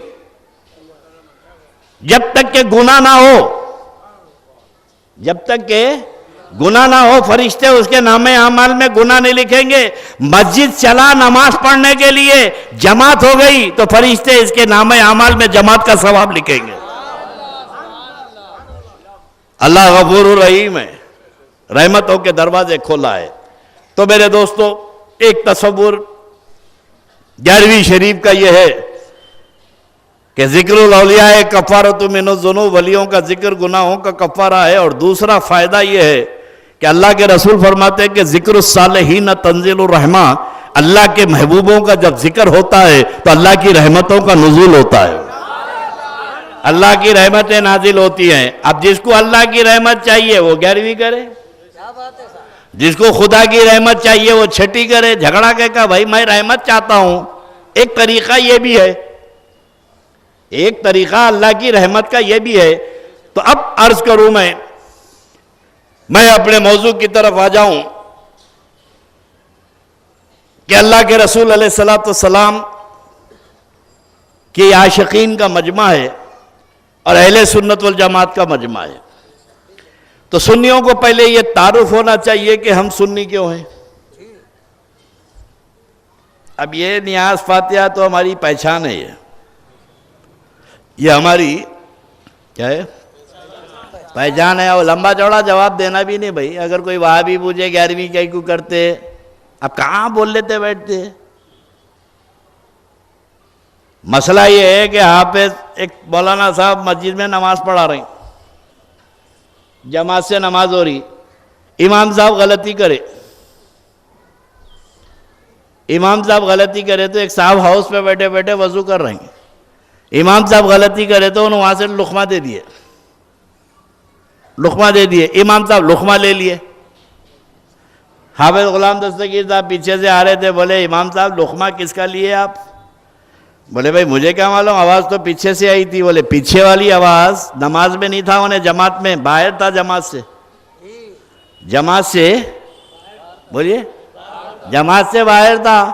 جب تک کہ گناہ نہ ہو، جب تک کہ گناہ نہ ہو، فرشتے اس کے نامہ اعمال میں گناہ نہیں لکھیں گے۔ مسجد چلا نماز پڑھنے کے لیے، جماعت ہو گئی تو فرشتے اس کے نامہ اعمال میں جماعت کا ثواب لکھیں گے۔ اللہ غفور الرحیم ہے، رحمتوں کے دروازے کھولا ہے۔ تو میرے دوستو، ایک تصور 11ویں شریف کا یہ ہے کہ ذکر الاولیاء کفارۃ من الذنوب، ولیوں کا ذکر گناہوں کا کفارہ ہے، اور دوسرا فائدہ یہ ہے کہ اللہ کے رسول فرماتے ہیں کہ ذکر الصالحین تنزل الرحمہ، اللہ کے محبوبوں کا جب ذکر ہوتا ہے تو اللہ کی رحمتوں کا نزول ہوتا ہے، اللہ کی رحمتیں نازل ہوتی ہیں۔ اب جس کو اللہ کی رحمت چاہیے وہ 11ویں کرے، جس کو خدا کی رحمت چاہیے وہ 6ٹی کرے، جھگڑا کے کہا بھائی میں رحمت چاہتا ہوں۔ ایک طریقہ یہ بھی ہے، ایک طریقہ اللہ کی رحمت کا یہ بھی ہے۔ تو اب عرض کروں میں اپنے موضوع کی طرف آ جاؤں کہ اللہ کے رسول علیہ السلام کی عاشقین کا مجمع ہے اور اہل سنت والجماعت کا مجمع ہے۔ تو سنیوں کو پہلے یہ تعارف ہونا چاہیے کہ ہم سنی کیوں ہیں۔ اب یہ نیاز فاتحہ تو ہماری پہچان ہے، یہ ہماری کیا ہے، پہچان ہے، اور لمبا چوڑا جواب دینا بھی نہیں بھائی۔ اگر کوئی وہاں بھی پوچھے 11ویں کیوں کرتے، اب کہاں بول لیتے بیٹھتے۔ مسئلہ یہ ہے کہ حافظ ایک مولانا صاحب مسجد میں نماز پڑھا رہے ہیں، جماعت سے نماز ہو رہی، امام صاحب غلطی کرے، امام صاحب غلطی کرے تو ایک صاحب ہاؤس پہ بیٹھے بیٹھے وضو کر رہے ہیں، امام صاحب غلطی کرے تو انہوں وہاں سے لقمہ دے دیے، لقمہ دے دیے، امام صاحب لقمہ لے لیے۔ حافظ غلام دستگیر صاحب پیچھے سے آ رہے تھے، بولے امام صاحب لقمہ کس کا لیے آپ؟ بولے بھائی مجھے کیا معلوم، آواز تو پیچھے سے آئی تھی۔ بولے پیچھے والی آواز نماز میں نہیں تھا، انہیں جماعت میں باہر تھا، جماعت سے، جماعت سے، بولیے جماعت سے باہر تھا۔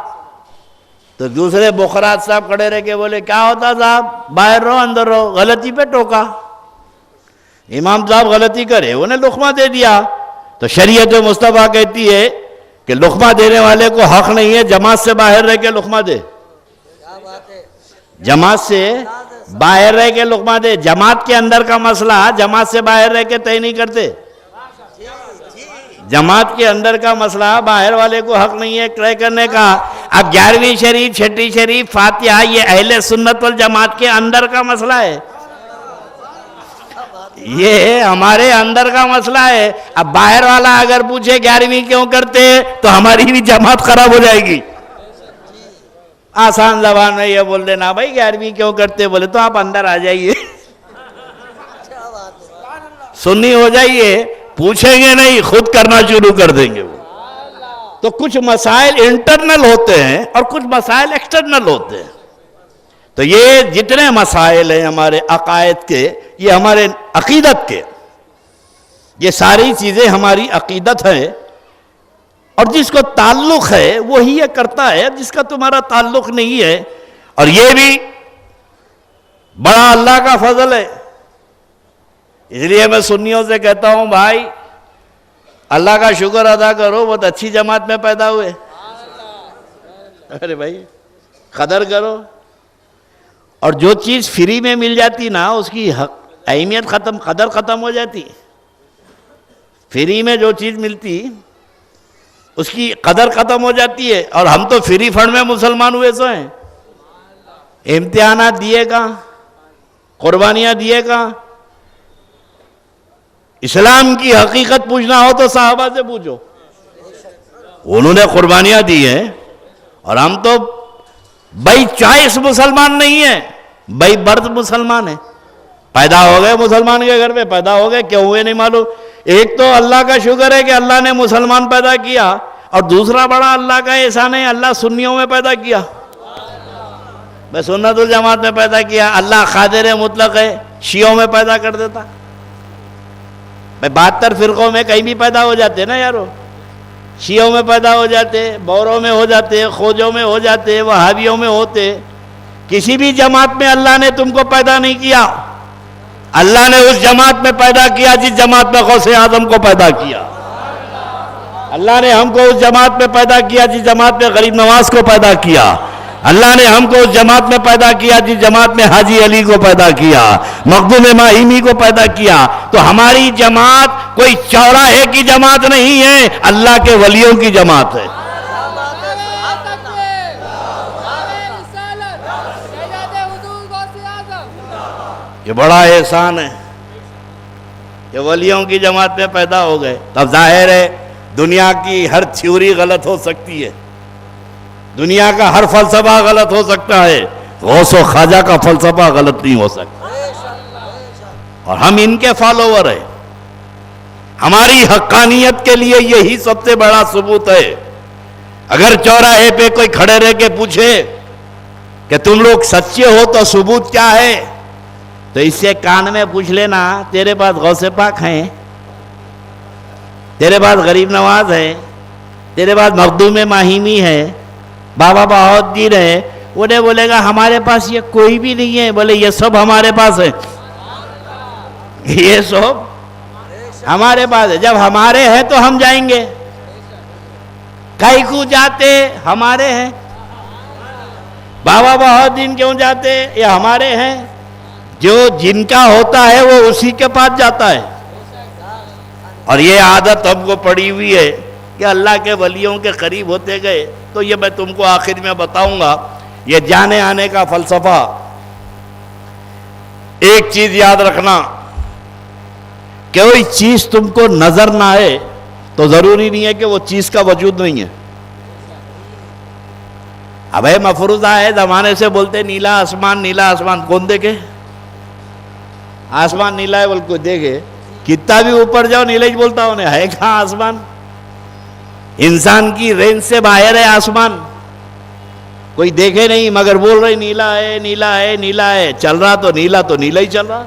تو دوسرے بخرات صاحب کھڑے رہ کے بولے کیا ہوتا صاحب، باہر رہو اندر رہو، غلطی پہ ٹوکا، امام صاحب غلطی کرے انہیں لقمہ دے دیا۔ تو شریعت مصطفیٰ کہتی ہے کہ لقمہ دینے والے کو حق نہیں ہے جماعت سے باہر رہ کے لقمہ دے، جماعت سے باہر رہ کے لقمہ دے۔ جماعت کے اندر کا مسئلہ جماعت سے باہر رہ کے طے نہیں کرتے، جماعت کے اندر کا مسئلہ باہر والے کو حق نہیں ہے طے کرنے کا۔ اب 11ویں شریف، 6ٹی شریف، فاتحہ، یہ اہل سنت والجماعت کے اندر کا مسئلہ ہے، یہ ہمارے اندر کا مسئلہ ہے۔ اب باہر والا اگر پوچھے 11ویں کیوں کرتے تو ہماری بھی جماعت خراب ہو جائے گی۔ آسان زبان میں یہ بول دینا بھائی 11ویں کیوں کرتے، بولے تو آپ اندر آ جائیے، سنی ہو جائیے، پوچھیں گے نہیں، خود کرنا شروع کر دیں گے وہ۔ تو کچھ مسائل انٹرنل ہوتے ہیں اور کچھ مسائل ایکسٹرنل ہوتے ہیں. تو یہ جتنے مسائل ہیں ہمارے عقائد کے، یہ ہمارے عقیدت کے، یہ ساری چیزیں ہماری عقیدت ہیں، اور جس کو تعلق ہے وہی یہ کرتا ہے، جس کا تمہارا تعلق نہیں ہے. اور یہ بھی بڑا اللہ کا فضل ہے. اس لیے میں سنیوں سے کہتا ہوں بھائی اللہ کا شکر ادا کرو، بہت اچھی جماعت میں پیدا ہوئے. ارے بھائی قدر کرو. اور جو چیز فری میں مل جاتی نا اس کی اہمیت ختم، قدر ختم ہو جاتی. فری میں جو چیز ملتی اس کی قدر ختم ہو جاتی ہے. اور ہم تو فری فنڈ میں مسلمان ہوئے سو ہیں. امتحانات دیے گا، قربانیاں دیے گا. اسلام کی حقیقت پوچھنا ہو تو صحابہ سے پوچھو، انہوں نے قربانیاں دی ہیں. اور ہم تو بائی چوائس مسلمان نہیں ہیں، بائی برتھ مسلمان ہیں. پیدا ہو گئے مسلمان کے گھر میں، پیدا ہو گئے، کیوں ہوئے نہیں معلوم. ایک تو اللہ کا شکر ہے کہ اللہ نے مسلمان پیدا کیا، اور دوسرا بڑا اللہ کا احسان ہے اللہ سنیوں میں پیدا کیا. میں سنت الجماعت میں پیدا کیا. اللہ قادر مطلق ہے، شیعوں میں پیدا کر دیتا. میں 72 فرقوں میں کہیں بھی پیدا ہو جاتے نا یارو. شیعوں میں پیدا ہو جاتے، بوروں میں ہو جاتے، خوجوں میں ہو جاتے، وہابیوں میں ہوتے. کسی بھی جماعت میں اللہ نے تم کو پیدا نہیں کیا. اللہ نے اس جماعت میں پیدا کیا جس جماعت میں غوث اعظم کو پیدا کیا. اللہ نے ہم کو اس جماعت میں پیدا کیا جس جماعت میں غریب نواز کو پیدا کیا. اللہ نے ہم کو اس جماعت میں پیدا کیا جس جماعت میں حاجی علی کو پیدا کیا، مخدوم ماہیمی کو پیدا کیا. تو ہماری جماعت کوئی چوراہے کی جماعت نہیں ہے، اللہ کے ولیوں کی جماعت ہے. یہ بڑا احسان ہے کہ ولیوں کی جماعت میں پیدا ہو گئے. تب ظاہر ہے دنیا کی ہر تھیوری غلط ہو سکتی ہے، دنیا کا ہر فلسفہ غلط ہو سکتا ہے، غوث و خواجہ کا فلسفہ غلط نہیں ہو سکتا. اور ہم ان کے فالوور ہیں. ہماری حقانیت کے لیے یہی سب سے بڑا ثبوت ہے. اگر چوراہے پہ کوئی کھڑے رہ کے پوچھے کہ تم لوگ سچے ہو تو ثبوت کیا ہے، تو اس سے کان میں پوچھ لینا تیرے پاس غوث پاک ہیں، تیرے پاس غریب نواز ہے، تیرے پاس مخدوم ماہیمی ہے، بابا بہاؤالدین ہے. انہیں بولے گا ہمارے پاس یہ کوئی بھی نہیں ہے. بولے یہ سب ہمارے پاس ہے، یہ سب ہمارے پاس ہے. جب ہمارے ہیں تو ہم جائیں گے. کئی کو جاتے ہمارے ہیں. بابا بہاؤالدین کیوں جاتے؟ یہ ہمارے ہیں. جو جن کا ہوتا ہے وہ اسی کے پاس جاتا ہے. اور یہ عادت ہم کو پڑی ہوئی ہے کہ اللہ کے ولیوں کے قریب ہوتے گئے. تو یہ میں تم کو آخر میں بتاؤں گا، یہ جانے آنے کا فلسفہ. ایک چیز یاد رکھنا، کہ کوئی چیز تم کو نظر نہ آئے تو ضروری نہیں ہے کہ وہ چیز کا وجود نہیں ہے. اب مفروضہ ہے زمانے سے بولتے نیلا آسمان، نیلا آسمان. کون دیکھے آسمان نیلا ہے؟ بول کو دیکھے. کتنا بھی اوپر جاؤ نیلا ہی بولتا ہوں. ہے کہاں آسمان؟ انسان کی رینج سے باہر ہے آسمان. کوئی دیکھے نہیں مگر بول رہے نیلا ہے، نیلا ہے، نیلا ہے. چل رہا تو نیلا ہی چل رہا.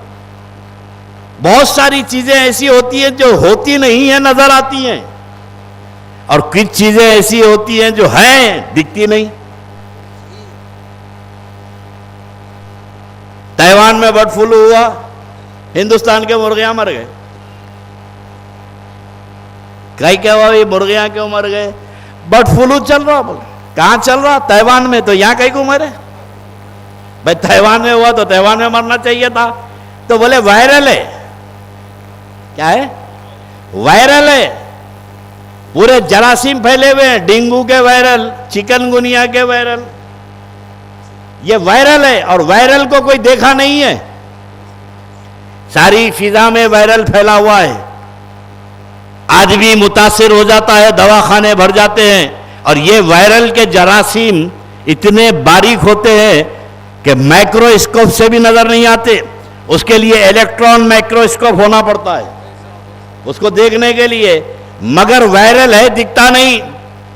بہت ساری چیزیں ایسی ہوتی ہیں جو ہوتی نہیں ہیں، نظر آتی ہیں. اور کچھ چیزیں ایسی ہوتی ہیں جو ہیں، دکھتی نہیں. تائیوان میں برڈ فلو ہوا، ہندوستان کے مرغیاں مر گئے. کیا ہوا یہ مرغیاں کیوں مر گئے؟ برڈ فلو چل رہا. بولے کہاں چل رہا؟ تائیوان میں. تو یہاں کہیں کو مرے؟ بھائی تائیوان میں ہوا تو تائیوان میں مرنا چاہیے تھا. تو بولے وائرل ہے. کیا ہے؟ وائرل ہے. پورے جراثیم پھیلے ہوئے ہیں، ڈینگو کے وائرل، چکن گنیا کے وائرل. یہ وائرل ہے. اور وائرل کو کوئی دیکھا نہیں ہے. ساری فضا میں وائرل پھیلا ہوا ہے. آدمی متاثر ہو جاتا ہے، دواخانے بھر جاتے ہیں. اور یہ وائرل کے جراثیم اتنے باریک ہوتے ہیں کہ مائکروسکوپ سے بھی نظر نہیں آتے. اس کے لیے الیکٹران مائکروسکوپ ہونا پڑتا ہے اس کو دیکھنے کے لیے. مگر وائرل ہے، دکھتا نہیں.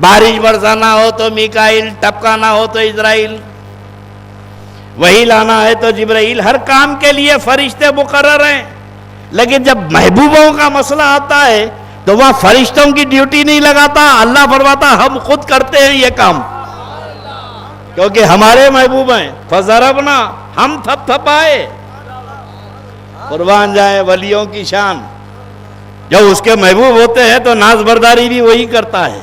بارش برسانا ہو تو میکائیل، ٹپکانا ہو تو اسرائیل، وہی لانا ہے تو جبرائیل، ہر کام کے لیے فرشتے مقرر ہیں. لیکن جب محبوبوں کا مسئلہ آتا ہے تو وہاں فرشتوں کی ڈیوٹی نہیں لگاتا، اللہ فرماتا ہم خود کرتے ہیں یہ کام، کیونکہ ہمارے محبوب ہیں. فضربنا، ہم تھپ تھپائے. قربان جائے ولیوں کی شان، جب اس کے محبوب ہوتے ہیں تو ناز برداری بھی وہی کرتا ہے.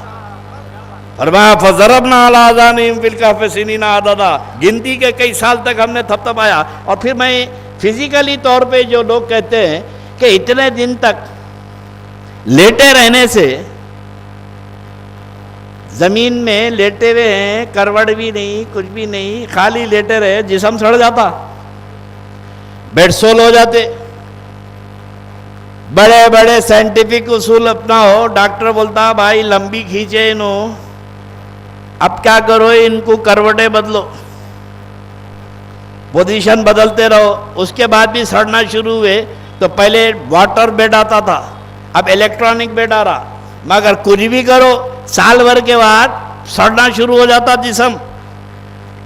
فرمایا فضربنا علی آذانہم فی الکہف سنین عددا، گنتی کے کئی سال تک ہم نے تھپ تھپایا. اور پھر میں فزیکلی طور پہ جو لوگ کہتے ہیں کہ اتنے دن تک لیٹے رہنے سے، زمین میں لیٹے ہوئے ہیں، کروٹ بھی نہیں، کچھ بھی نہیں، خالی لیٹے رہے، جسم سڑ جاتا، بیڈ سول ہو جاتے. بڑے بڑے سائنٹیفک اصول اپنا ہو، ڈاکٹر بولتا بھائی لمبی کھینچے انہوں، اب کیا کرو ان کو کروٹیں بدلو، پوزیشن بدلتے رہو. اس کے بعد بھی سڑنا شروع ہوئے. تو پہلے واٹر بیڈ آتا تھا، اب الیکٹرانک بیڈ آ رہا، مگر کچھ بھی کرو سال بھر کے بعد سڑنا شروع ہو جاتا جسم.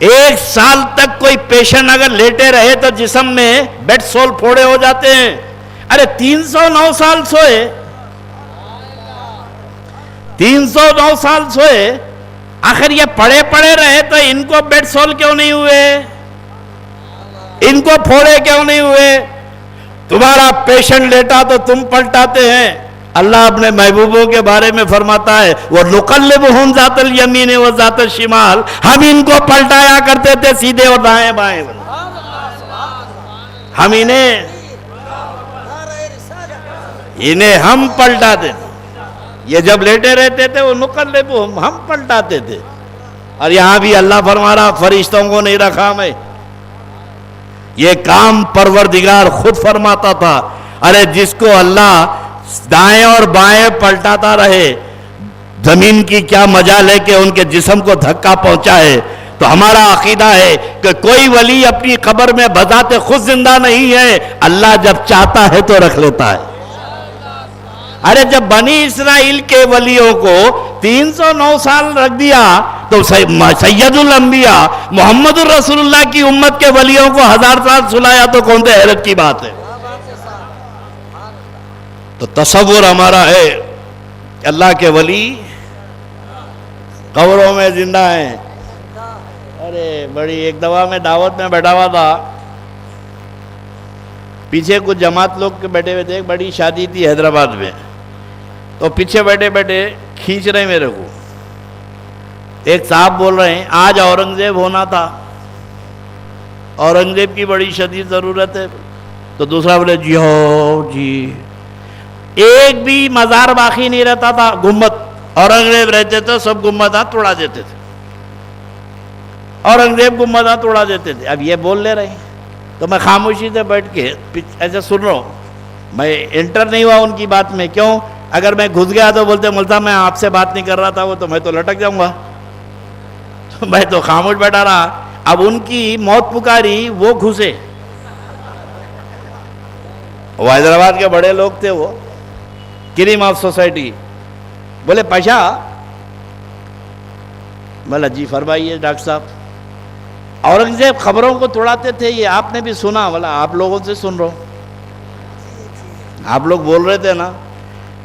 1 سال تک کوئی پیشنٹ اگر لیٹے رہے تو جسم میں بیڈ سول پھوڑے ہو جاتے ہیں. ارے 309 سال سوئے، 309 سال سوئے، آخر یہ پڑے پڑے رہے تو ان کو بیڈ سول کیوں نہیں ہوئے، ان کو پھوڑے کیوں نہیں ہوئے؟ تمہارا پیشنٹ لیٹا تو تم پلٹاتے ہیں. اللہ اپنے محبوبوں کے بارے میں فرماتا ہے وَنُقَلِّبُهُمْ ذَاتَ الْيَمِينِ وَذَاتَ الشِّمَالِ، ہم ان کو پلٹایا کرتے تھے سیدھے اور دائیں بائیں. ہم انہیں ہم پلٹاتے تھے. یہ جب لیٹے رہتے تھے وہ نقلبہم، ہم پلٹاتے تھے. اور یہاں بھی اللہ فرما رہا فرشتوں کو نہیں رکھا میں، یہ کام پروردگار خود فرماتا تھا. ارے جس کو اللہ دائیں اور بائیں پلٹاتا رہے، زمین کی کیا مجال ہے کہ ان کے جسم کو دھکا پہنچائے. تو ہمارا عقیدہ ہے کہ کوئی ولی اپنی قبر میں بذات خود زندہ نہیں ہے، اللہ جب چاہتا ہے تو رکھ لیتا ہے. ارے جب بنی اسرائیل کے ولیوں کو 309 سال رکھ دیا تو سید الانبیاء محمد الرسول اللہ کی امت کے ولیوں کو 1000 سال سلایا تو کون سے حیرت کی بات ہے. تو تصور ہمارا ہے کہ اللہ کے ولی قبروں میں زندہ ہیں. ارے بڑی ایک دفعہ میں دعوت میں بیٹھا ہوا تھا، پیچھے کچھ جماعت لوگ کے بیٹھے ہوئے تھے، ایک بڑی شادی تھی حیدرآباد میں، تو پیچھے بیٹھے بیٹھے کھینچ رہے میرے کو. ایک صاحب بول رہے ہیں آج اورنگزیب ہونا تھا، اورنگزیب کی بڑی شدید ضرورت ہے. تو دوسرا بولے جی ہو جی، ایک بھی مزار باقی نہیں رہتا تھا. گنبد اورنگزیب رہتے تو سب گنبداں توڑا دیتے تھے، اورنگزیب گنبداں توڑا دیتے تھے. اب یہ بول لے رہے ہیں تو میں خاموشی سے بیٹھ کے ایسے سن رہا ہوں، میں انٹر نہیں ہوا ان کی بات میں. کیوں؟ اگر میں گھس گیا تو بولتے ملتا میں آپ سے بات نہیں کر رہا تھا، وہ تو میں تو لٹک جاؤں گا. تو میں تو خاموش بیٹھا رہا. اب ان کی موت پکاری، وہ گھسے. وہ حیدرآباد کے بڑے لوگ تھے، وہ کریم آف سوسائٹی. بولے پاشا، بولا جی فرمائیے ڈاکٹر صاحب. اورنگزیب خبروں کو توڑاتے تھے، یہ آپ نے بھی سنا؟ بولا آپ لوگوں سے سن رہا ہوں، آپ لوگ بول رہے تھے نا.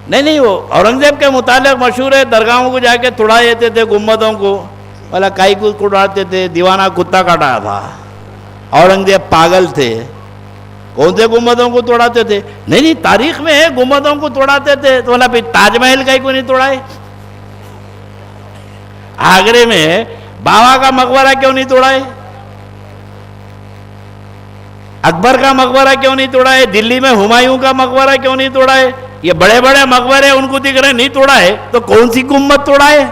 نہیں وہ اورنگزیب کے متعلق مشہور ہے، درگاہوں کو جا کے توڑا دیتے تھے گنبدوں کو. بولا کائی کو توڑاتے تھے؟ دیوانہ کتا کاٹا تھا. اورنگزیب پاگل تھے، کون سے گنبدوں کو توڑاتے تھے؟ نہیں تاریخ میں ہے گنبدوں کو توڑاتے تھے. تو بولا پھر تاج محل کائی کو نہیں توڑائے؟ آگرے میں بابا کا مقبرہ کیوں نہیں توڑائے؟ اکبر کا مقبرہ کیوں نہیں توڑائے؟ دلی میں ہمایوں کا مقبرہ کیوں نہیں توڑائے؟ یہ بڑے بڑے مقبرے ان کو دکھ رہے نہیں توڑائے، تو کون سی گنبد توڑائے؟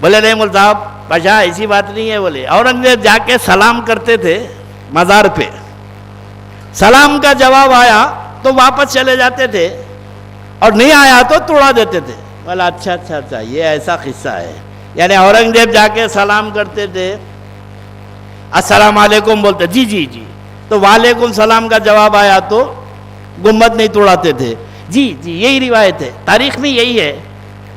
بولے نہیں مول صاحب پاشا ایسی بات نہیں ہے. بولے اورنگزیب جا کے سلام کرتے تھے مزار پہ، سلام کا جواب آیا تو واپس چلے جاتے تھے، اور نہیں آیا تو توڑا دیتے تھے. بولا اچھا یہ ایسا قصہ ہے. یعنی اورنگزیب جا کے سلام کرتے تھے، السلام علیکم بولتے جی جی جی، تو وعلیکم السلام کا جواب آیا تو گنبد نہیں توڑاتے تھے. جی یہی روایت ہے، تاریخ میں یہی ہے.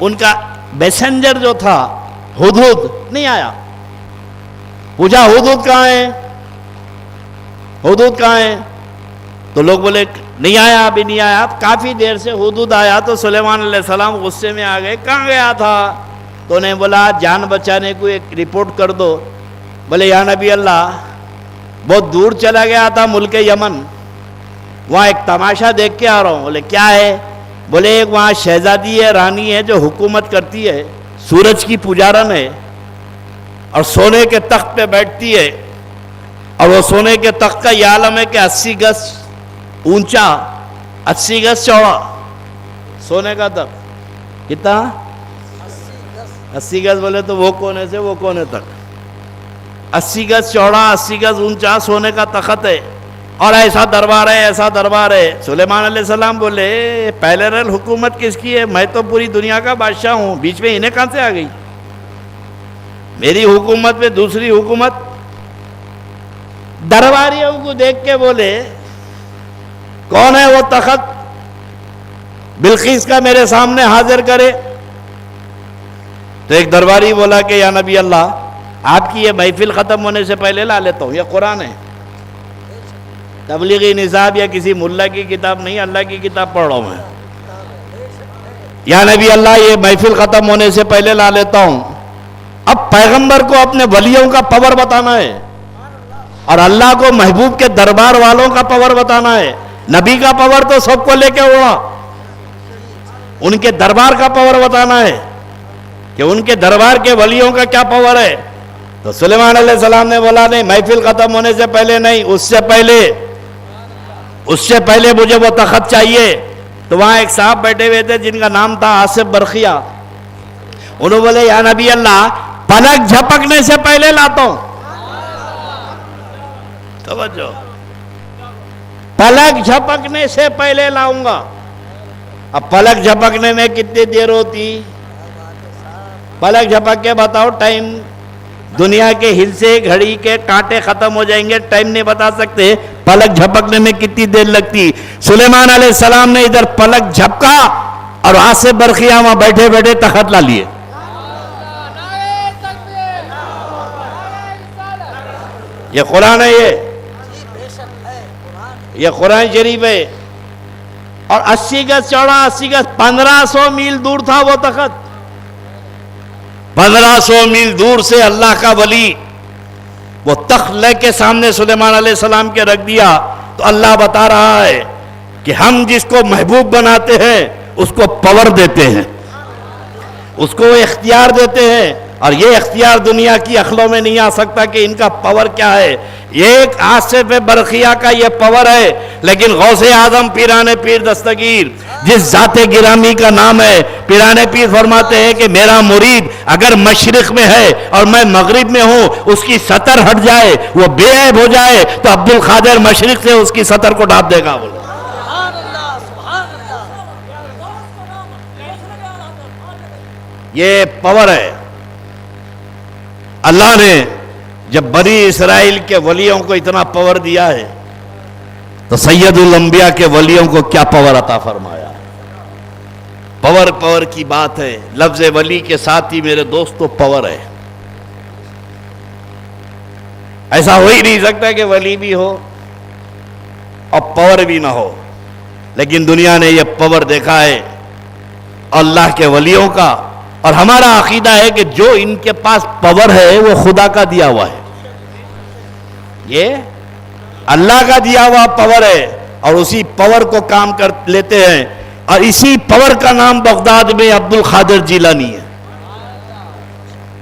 ان کا میسنجر جو تھا ہدہد نہیں آیا. پوچھا ہدہد کہاں ہے, ہدہد کہاں ہے؟ تو لوگ بولے نہیں آیا, ابھی نہیں آیا. کافی دیر سے ہدہد آیا تو سلیمان علیہ السلام غصے میں آ گئے, کہاں گیا تھا؟ تو انہیں بولا جان بچانے کو ایک رپورٹ کر دو. بولے یا نبی اللہ, بہت دور چلا گیا تھا ملک یمن, وہاں ایک تماشا دیکھ کے آ رہا ہوں. بولے کیا ہے؟ بولے ایک وہاں شہزادی ہے, رانی ہے, جو حکومت کرتی ہے, سورج کی پجارن ہے, اور سونے کے تخت پہ بیٹھتی ہے, اور وہ سونے کے تخت کا یہ عالم ہے کہ 80 گز اونچا, 80 گز چوڑا سونے کا تخت. کتنا؟ 80 گز. بولے تو وہ کونے سے وہ کونے تک 80 گز چوڑا, 80 گز اونچا سونے کا تخت ہے, اور ایسا دربار ہے, ایسا دربار ہے. سلیمان علیہ السلام بولے پیرالل حکومت کس کی ہے؟ میں تو پوری دنیا کا بادشاہ ہوں, بیچ میں انہیں کہاں سے آ گئی؟ میری حکومت میں دوسری حکومت. درباریوں کو دیکھ کے بولے کون ہے وہ تخت بلقیس کا میرے سامنے حاضر کرے. تو ایک درباری بولا کہ یا نبی اللہ, آپ کی یہ محفل ختم ہونے سے پہلے لا لیتا ہوں, یہ قرآن ہے, تبلیغی نصاب یا کسی ملا کی کتاب نہیں, اللہ کی کتاب پڑھ رہا ہوں میں. یا نبی اللہ, یہ محفل ختم ہونے سے پہلے لا لیتا ہوں. اب پیغمبر کو اپنے ولیوں کا پاور بتانا ہے, اور اللہ کو محبوب کے دربار والوں کا پاور بتانا ہے. نبی کا پاور تو سب کو لے کے اڑا, ان کے دربار کا پاور بتانا ہے کہ ان کے دربار کے ولیوں کا کیا پاور ہے. تو سلیمان علیہ السلام نے بولا نہیں, محفل ختم ہونے سے پہلے نہیں, اس سے پہلے مجھے وہ تخت چاہیے. تو وہاں ایک صاحب بیٹھے ہوئے تھے جن کا نام تھا آصف برخیا. انہوں بولے یا نبی اللہ, پلک جھپکنے سے پہلے لاتا ہوں. توجہ, پلک جھپکنے سے پہلے لاؤں گا. اب پلک جھپکنے میں کتنی دیر ہوتی؟ پلک جھپک کے بتاؤ ٹائم. دنیا کے ہلسے گھڑی کے کانٹے ختم ہو جائیں گے, ٹائم نہیں بتا سکتے. پلک جھپکنے میں کتنی دیر لگتی؟ سلیمان علیہ السلام نے ادھر پلک جھپکا, اور آصف برخیا وہاں بیٹھے بیٹھے تخت لا لیے. یہ قرآن ہے, یہ قرآن شریف ہے. اور 80 گز چوڑا, 80 گز, 1500 میل دور تھا وہ تخت. 1500 میل دور سے اللہ کا ولی وہ تخت لے کے سامنے سلیمان علیہ السلام کے رکھ دیا. تو اللہ بتا رہا ہے کہ ہم جس کو محبوب بناتے ہیں اس کو پاور دیتے ہیں, اس کو اختیار دیتے ہیں, اور یہ اختیار دنیا کی عقلوں میں نہیں آ سکتا کہ ان کا پاور کیا ہے. ایک آصف برخیا کا یہ پاور ہے, لیکن غوث اعظم پیران پیر دستگیر جس ذات گرامی کا نام ہے, پیران پیر فرماتے ہیں کہ میرا مرید اگر مشرق میں ہے اور میں مغرب میں ہوں, اس کی سطر ہٹ جائے, وہ بے عیب ہو جائے, تو عبد القادر مشرق سے اس کی سطر کو ڈھانپ دے گا. بولے یہ پاور ہے. اللہ نے جب بنی اسرائیل کے ولیوں کو اتنا پاور دیا ہے, تو سید الانبیاء کے ولیوں کو کیا پاور عطا فرمایا. پاور کی بات ہے. لفظ ولی کے ساتھ ہی میرے دوستو پاور ہے. ایسا ہو ہی نہیں سکتا کہ ولی بھی ہو اور پاور بھی نہ ہو, لیکن دنیا نے یہ پاور دیکھا ہے اللہ کے ولیوں کا. اور ہمارا عقیدہ ہے کہ جو ان کے پاس پاور ہے وہ خدا کا دیا ہوا ہے, یہ اللہ کا دیا ہوا پاور ہے, اور اسی پاور کو کام کر لیتے ہیں. اور اسی پاور کا نام بغداد میں عبد القادر جیلانی ہے.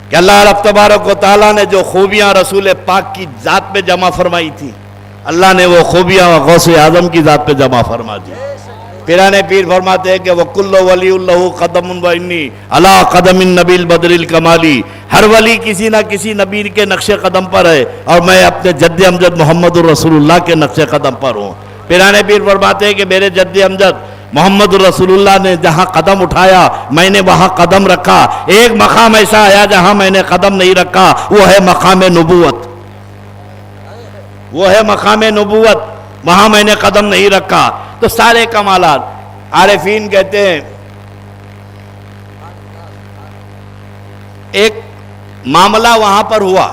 کہ اللہ رب تبارک و تعالیٰ نے جو خوبیاں رسول پاک کی ذات پہ جمع فرمائی تھی, اللہ نے وہ خوبیاں غوث اعظم کی ذات پہ جمع فرما دی. پیران پیر فرماتے ہیں کہ وَكُلُّ وَلِيُّ لَهُ قَدَمٌ وَإِنِّي عَلَىٰ قَدَمِ النَّبِيِّ الْبَدْرِ الْكَمَالِ. ہر ولی کسی نہ کسی نبی کے نقش قدم پر ہے, اور میں اپنے جد امجد محمد الرسول اللہ کے نقش قدم پر ہوں. پیران پیر فرماتے ہیں کہ میرے جد امجد محمد الرسول اللہ نے جہاں قدم اٹھایا میں نے وہاں قدم رکھا. ایک مقام ایسا آیا جہاں میں نے قدم نہیں رکھا, وہ ہے مقام نبوت. وہ ہے مقام نبوت, وہاں میں نے قدم نہیں رکھا. تو سارے کمالات عارفین کہتے ہیں ایک معاملہ وہاں پر ہوا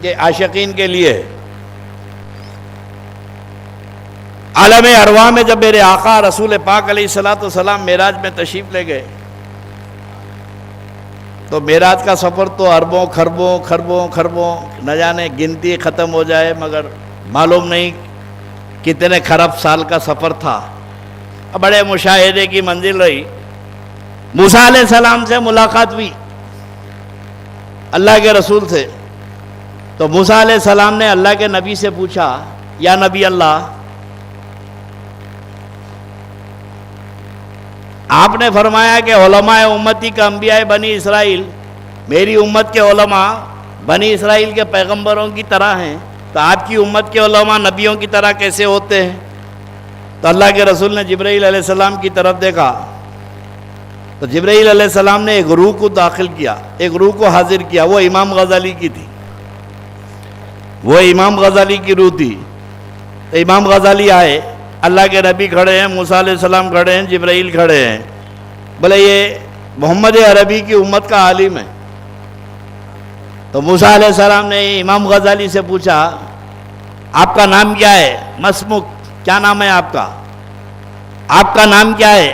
کہ عاشقین کے لیے عالم ارواح میں جب میرے آقا رسول پاک علیہ الصلوۃ والسلام معراج میں تشریف لے گئے تو معراج کا سفر تو اربوں خربوں نہ جانے گنتی ختم ہو جائے مگر معلوم نہیں کتنے خرب سال کا سفر تھا. بڑے مشاہدے کی منزل رہی. موسیٰ علیہ السلام سے ملاقات ہوئی اللہ کے رسول سے. تو موسیٰ علیہ السلام نے اللہ کے نبی سے پوچھا یا نبی اللہ آپ نے فرمایا کہ علماء امتی کا انبیاء بنی اسرائیل میری امت کے علماء بنی اسرائیل کے پیغمبروں کی طرح ہیں تو آپ کی امت کے علماء نبیوں کی طرح کیسے ہوتے ہیں؟ تو اللہ کے رسول نے جبرائیل علیہ السلام کی طرف دیکھا تو جبرائیل علیہ السلام نے ایک روح کو داخل کیا, ایک روح کو حاضر کیا. وہ امام غزالی کی تھی, وہ امام غزالی کی روح تھی. تو امام غزالی آئے, اللہ کے نبی کھڑے ہیں, موسیٰ علیہ السلام کھڑے ہیں, جبرائیل کھڑے ہیں. بولے یہ محمد عربی کی امت کا عالم ہے. تو موسیٰ علیہ السلام نے امام غزالی سے پوچھا آپ کا نام کیا ہے؟ مسموک, کیا نام ہے آپ کا؟ آپ کا نام کیا ہے؟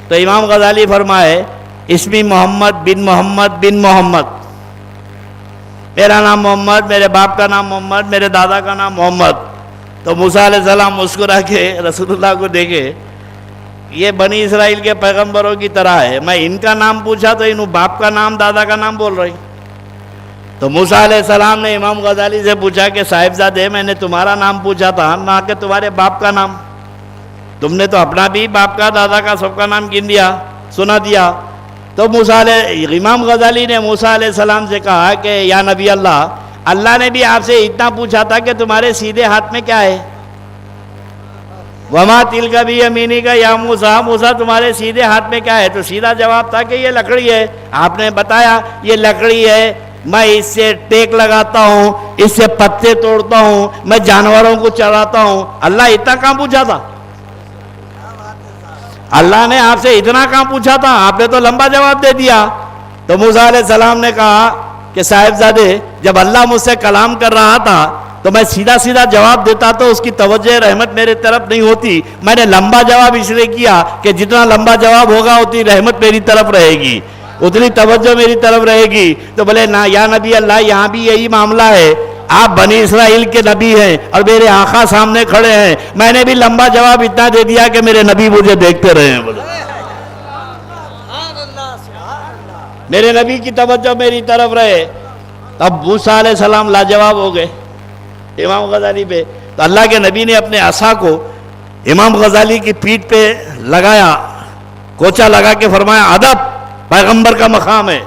تو امام غزالی فرمائے اسمی محمد بن محمد, میرا نام محمد, میرے باپ کا نام محمد, میرے دادا کا نام محمد. تو موسیٰ علیہ السلام مسکرا کے رسول اللہ کو دیکھے یہ بنی اسرائیل کے پیغمبروں کی طرح ہے, میں ان کا نام پوچھا تو انہوں باپ کا نام دادا کا نام بول رہی. تو موسیٰ علیہ السلام نے امام غزالی سے پوچھا کہ صاحبزادے میں نے تمہارا نام پوچھا تھا نہ کہ تمہارے باپ کا نام, تم نے تو اپنا بھی باپ کا دادا کا سب کا نام گن دیا سنا دیا. تو امام غزالی نے موسیٰ علیہ السلام سے کہا کہ یا نبی اللہ, اللہ نے بھی آپ سے اتنا پوچھا تھا کہ تمہارے سیدھے ہاتھ میں کیا ہے؟ وما تلک بیمینک یا موسیٰ, موسیٰ تمہارے سیدھے ہاتھ میں کیا ہے؟ تو سیدھا جواب تھا کہ یہ لکڑی ہے. آپ نے بتایا یہ لکڑی ہے, میں اس سے ٹیک لگاتا ہوں, اس سے پتے توڑتا ہوں, میں جانوروں کو چراتا ہوں. اللہ اتنا کہاں پوچھا تھا؟ اللہ نے آپ سے اتنا کہاں پوچھا تھا؟ آپ نے تو لمبا جواب دے دیا. تو موسیٰ علیہ السلام نے کہا کہ صاحبزادے جب اللہ مجھ سے کلام کر رہا تھا تو میں سیدھا جواب دیتا تو اس کی توجہ رحمت میرے طرف نہیں ہوتی. میں نے لمبا جواب اس لیے کیا کہ جتنا لمبا جواب ہوگا اتنی رحمت میری طرف رہے گی, اتنی توجہ میری طرف رہے گی. تو بولے نا یا نبی اللہ یہاں بھی یہی معاملہ ہے, آپ بنی اسرائیل کے نبی ہیں اور میرے آقا سامنے کھڑے ہیں, میں نے بھی لمبا جواب اتنا دے دیا کہ میرے نبی مجھے دیکھتے رہے ہیں. بولے میرے نبی کی توجہ میری طرف رہے. تب موسیٰ علیہ السلام لاجواب ہو گئے امام غزالی پہ. تو اللہ کے نبی نے اپنے عصا کو امام غزالی کی پیٹھ پہ لگایا, کوچا لگا کے فرمایا ادب, پیغمبر کا مقام ہے.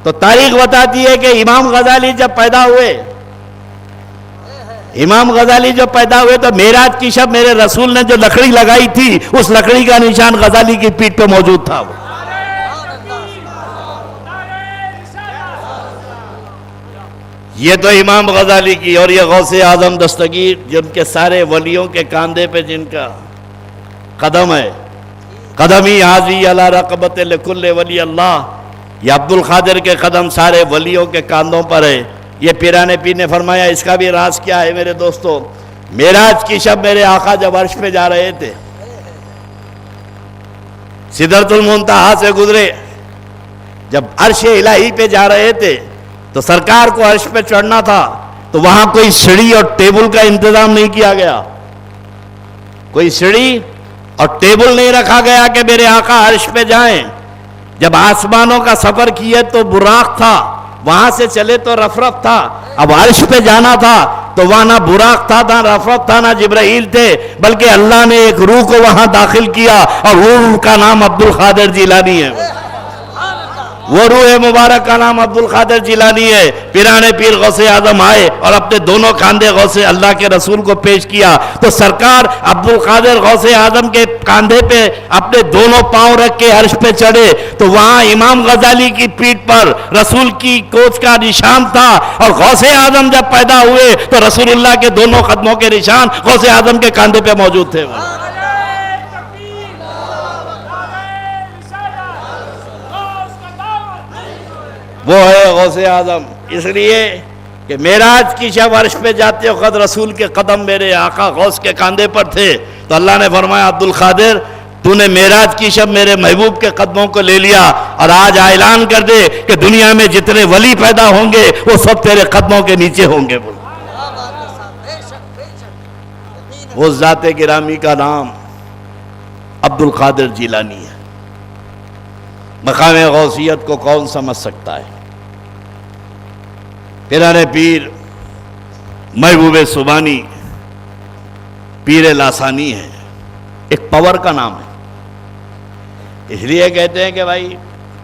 تو تاریخ بتاتی ہے کہ امام غزالی جب پیدا ہوئے تو معراج کی شب میرے رسول نے جو لکڑی لگائی تھی اس لکڑی کا نشان غزالی کی پیٹھ پہ موجود تھا. یہ تو امام غزالی کی. اور یہ غوث اعظم دستگیر جن کے سارے ولیوں کے کاندھے پہ جن کا قدم ہے, قدمی حاضی علی رقبت لکل ولی اللہ, یہ عبد القادر کے قدم سارے ولیوں کے کاندھوں پر ہے. یہ پیران پیر نے فرمایا اس کا بھی راز کیا ہے میرے دوستو؟ معراج کی شب میرے آقا جب عرش پہ جا رہے تھے, سدرۃ المنتہا سے گزرے, جب عرش الہی پہ جا رہے تھے تو سرکار کو عرش پہ چڑھنا تھا تو وہاں کوئی سیڑھی اور ٹیبل کا انتظام نہیں کیا گیا, کوئی سیڑھی اور ٹیبل نہیں رکھا گیا کہ میرے آقا عرش پہ جائیں. جب آسمانوں کا سفر کیے تو براق تھا, وہاں سے چلے تو رفرف تھا. اب عرش پہ جانا تھا تو وہاں نہ براق تھا, نہ رفرف تھا, نہ جبرائیل تھے, بلکہ اللہ نے ایک روح کو وہاں داخل کیا اور وہ روح کا نام عبد القادر جیلانی ہے. وہ روح مبارک کا نام عبد القادر جیلانی ہے. پیران پیر غوث اعظم آئے اور اپنے دونوں کاندھے غوث اللہ کے رسول کو پیش کیا تو سرکار عبد القادر غوث اعظم کے کاندھے پہ اپنے دونوں پاؤں رکھ کے عرش پہ چڑھے تو وہاں امام غزالی کی پیٹھ پر رسول کی کوچ کا نشان تھا. اور غوث اعظم جب پیدا ہوئے تو رسول اللہ کے دونوں قدموں کے نشان غوث اعظم کے کاندھے پہ موجود تھے. وہ ہے غوث اعظم. اس لیے کہ معراج کی شب عرش پہ جاتے وقت رسول کے قدم میرے آقا غوث کے کاندھے پر تھے تو اللہ نے فرمایا عبد القادر تو نے معراج کی شب میرے محبوب کے قدموں کو لے لیا اور آج اعلان کر دے کہ دنیا میں جتنے ولی پیدا ہوں گے وہ سب تیرے قدموں کے نیچے ہوں گے. کیا بات ہے صاحب، بے شک بے شک. یقین ہے. اس ذات گرامی کا نام عبد القادر جیلانی ہے. مقام غوثیت کو کون سمجھ سکتا ہے؟ پیرانے پیر محبوب سبحانی پیر لاسانی ہے. ایک پاور کا نام ہے. اس لیے کہتے ہیں کہ بھائی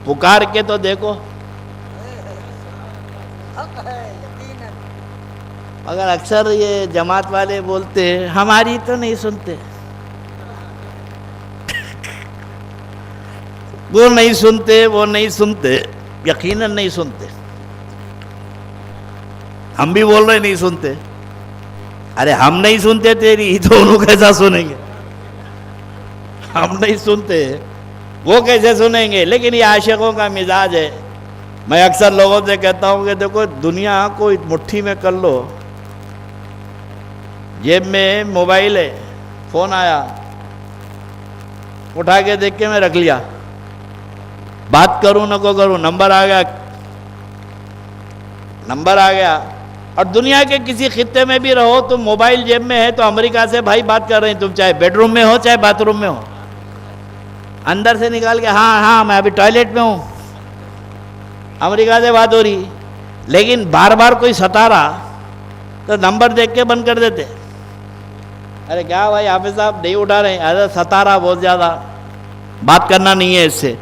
پکار کے تو دیکھو. حق ہے، یقین ہے. مگر اکثر یہ جماعت والے بولتے ہیں ہماری تو نہیں سنتے. وہ نہیں سنتے یقیناً نہیں سنتے. ہم بھی بول رہے نہیں سنتے. ارے ہم نہیں سنتے تیری تو انہوں کیسا سنیں گے؟ ہم نہیں سنتے وہ کیسے سنیں گے؟ لیکن یہ عاشقوں کا مزاج ہے. میں اکثر لوگوں سے کہتا ہوں کہ دیکھو دنیا کو مٹھی میں کر لو. جیب میں موبائل ہے، فون آیا اٹھا کے دیکھ کے میں رکھ لیا. بات کروں نہ کو کروں نمبر آ گیا. اور دنیا کے کسی خطے میں بھی رہو تم موبائل جیب میں ہے تو امریکہ سے بھائی بات کر رہے ہیں. تم چاہے بیڈ روم میں ہو چاہے باتھ روم میں ہو، اندر سے نکال کے ہاں میں ابھی ٹوائلٹ میں ہوں، امریکہ سے بات ہو رہی. لیکن بار بار کوئی ستا رہا تو نمبر دیکھ کے بند کر دیتے. ارے کیا بھائی حافظ صاحب نہیں اٹھا رہے ہیں؟ ارے ستا رہا بہت زیادہ، بات کرنا نہیں ہے اس سے.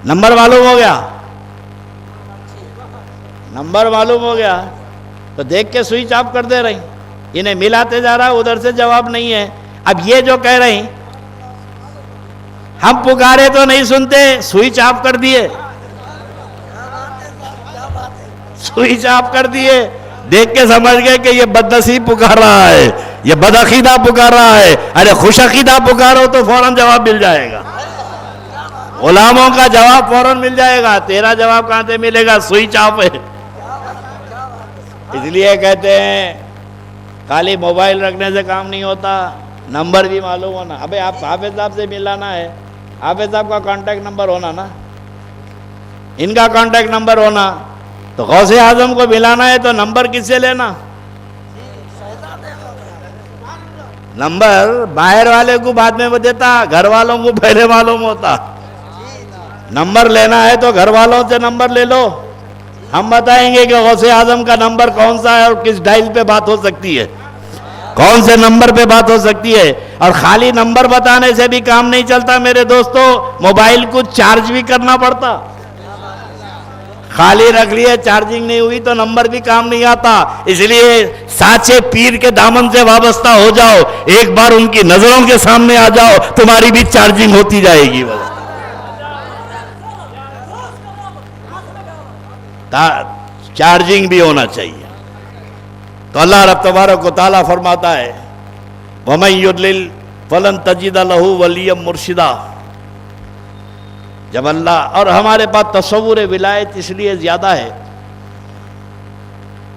نمبر معلوم ہو گیا تو دیکھ کے سوئچ آف کر دے رہے ہیں. انہیں ملاتے جا رہا ادھر سے جواب نہیں ہے. اب یہ جو کہہ رہے ہیں ہم پکارے تو نہیں سنتے، سوئچ آف کر دیے. سوئچ آف کر دیے، دیکھ کے سمجھ گئے کہ یہ بدنصیب پکار رہا ہے، یہ بدعقیدہ پکار رہا ہے. ارے خوش عقیدہ پکارو تو فوراً جواب مل جائے گا. غلاموں کا جواب فوراً مل جائے گا. تیرا جواب کہاں سے ملے گا؟ سوئچ آف ہے. اس لیے کہتے ہیں خالی موبائل رکھنے سے کام نہیں ہوتا، نمبر بھی معلوم ہونا. ابے آپ حافظ صاحب سے ملانا ہے، حافظ صاحب کا کانٹیکٹ نمبر ہونا نا، ان کا کانٹیکٹ نمبر ہونا. تو غوث اعظم کو ملانا ہے تو نمبر کس سے لینا؟ نمبر باہر والے کو بعد میں دیتا، گھر والوں کو پہلے معلوم ہوتا. نمبر لینا ہے تو گھر والوں سے نمبر لے لو. ہم بتائیں گے کہ غوث اعظم کا نمبر کون سا ہے اور کس ڈائل پہ بات ہو سکتی ہے، کون سے نمبر پہ بات ہو سکتی ہے. اور خالی نمبر بتانے سے بھی کام نہیں چلتا میرے دوستو، موبائل کو چارج بھی کرنا پڑتا. خالی رکھ لیے چارجنگ نہیں ہوئی تو نمبر بھی کام نہیں آتا. اس لیے سانچے پیر کے دامن سے وابستہ ہو جاؤ، ایک بار ان کی نظروں کے سامنے آ جاؤ، تمہاری بھی چارجنگ ہوتی جائے گی. چارجنگ بھی ہونا چاہیے. تو اللہ رب تبارک و تعالیٰ فرماتا ہے وَمَن يُضْلِلْ فَلَن تَجِدَ لَهُ وَلِيًّا مُرْشِدًا. جب اللہ اور ہمارے پاس تصور ولایت اس لیے زیادہ ہے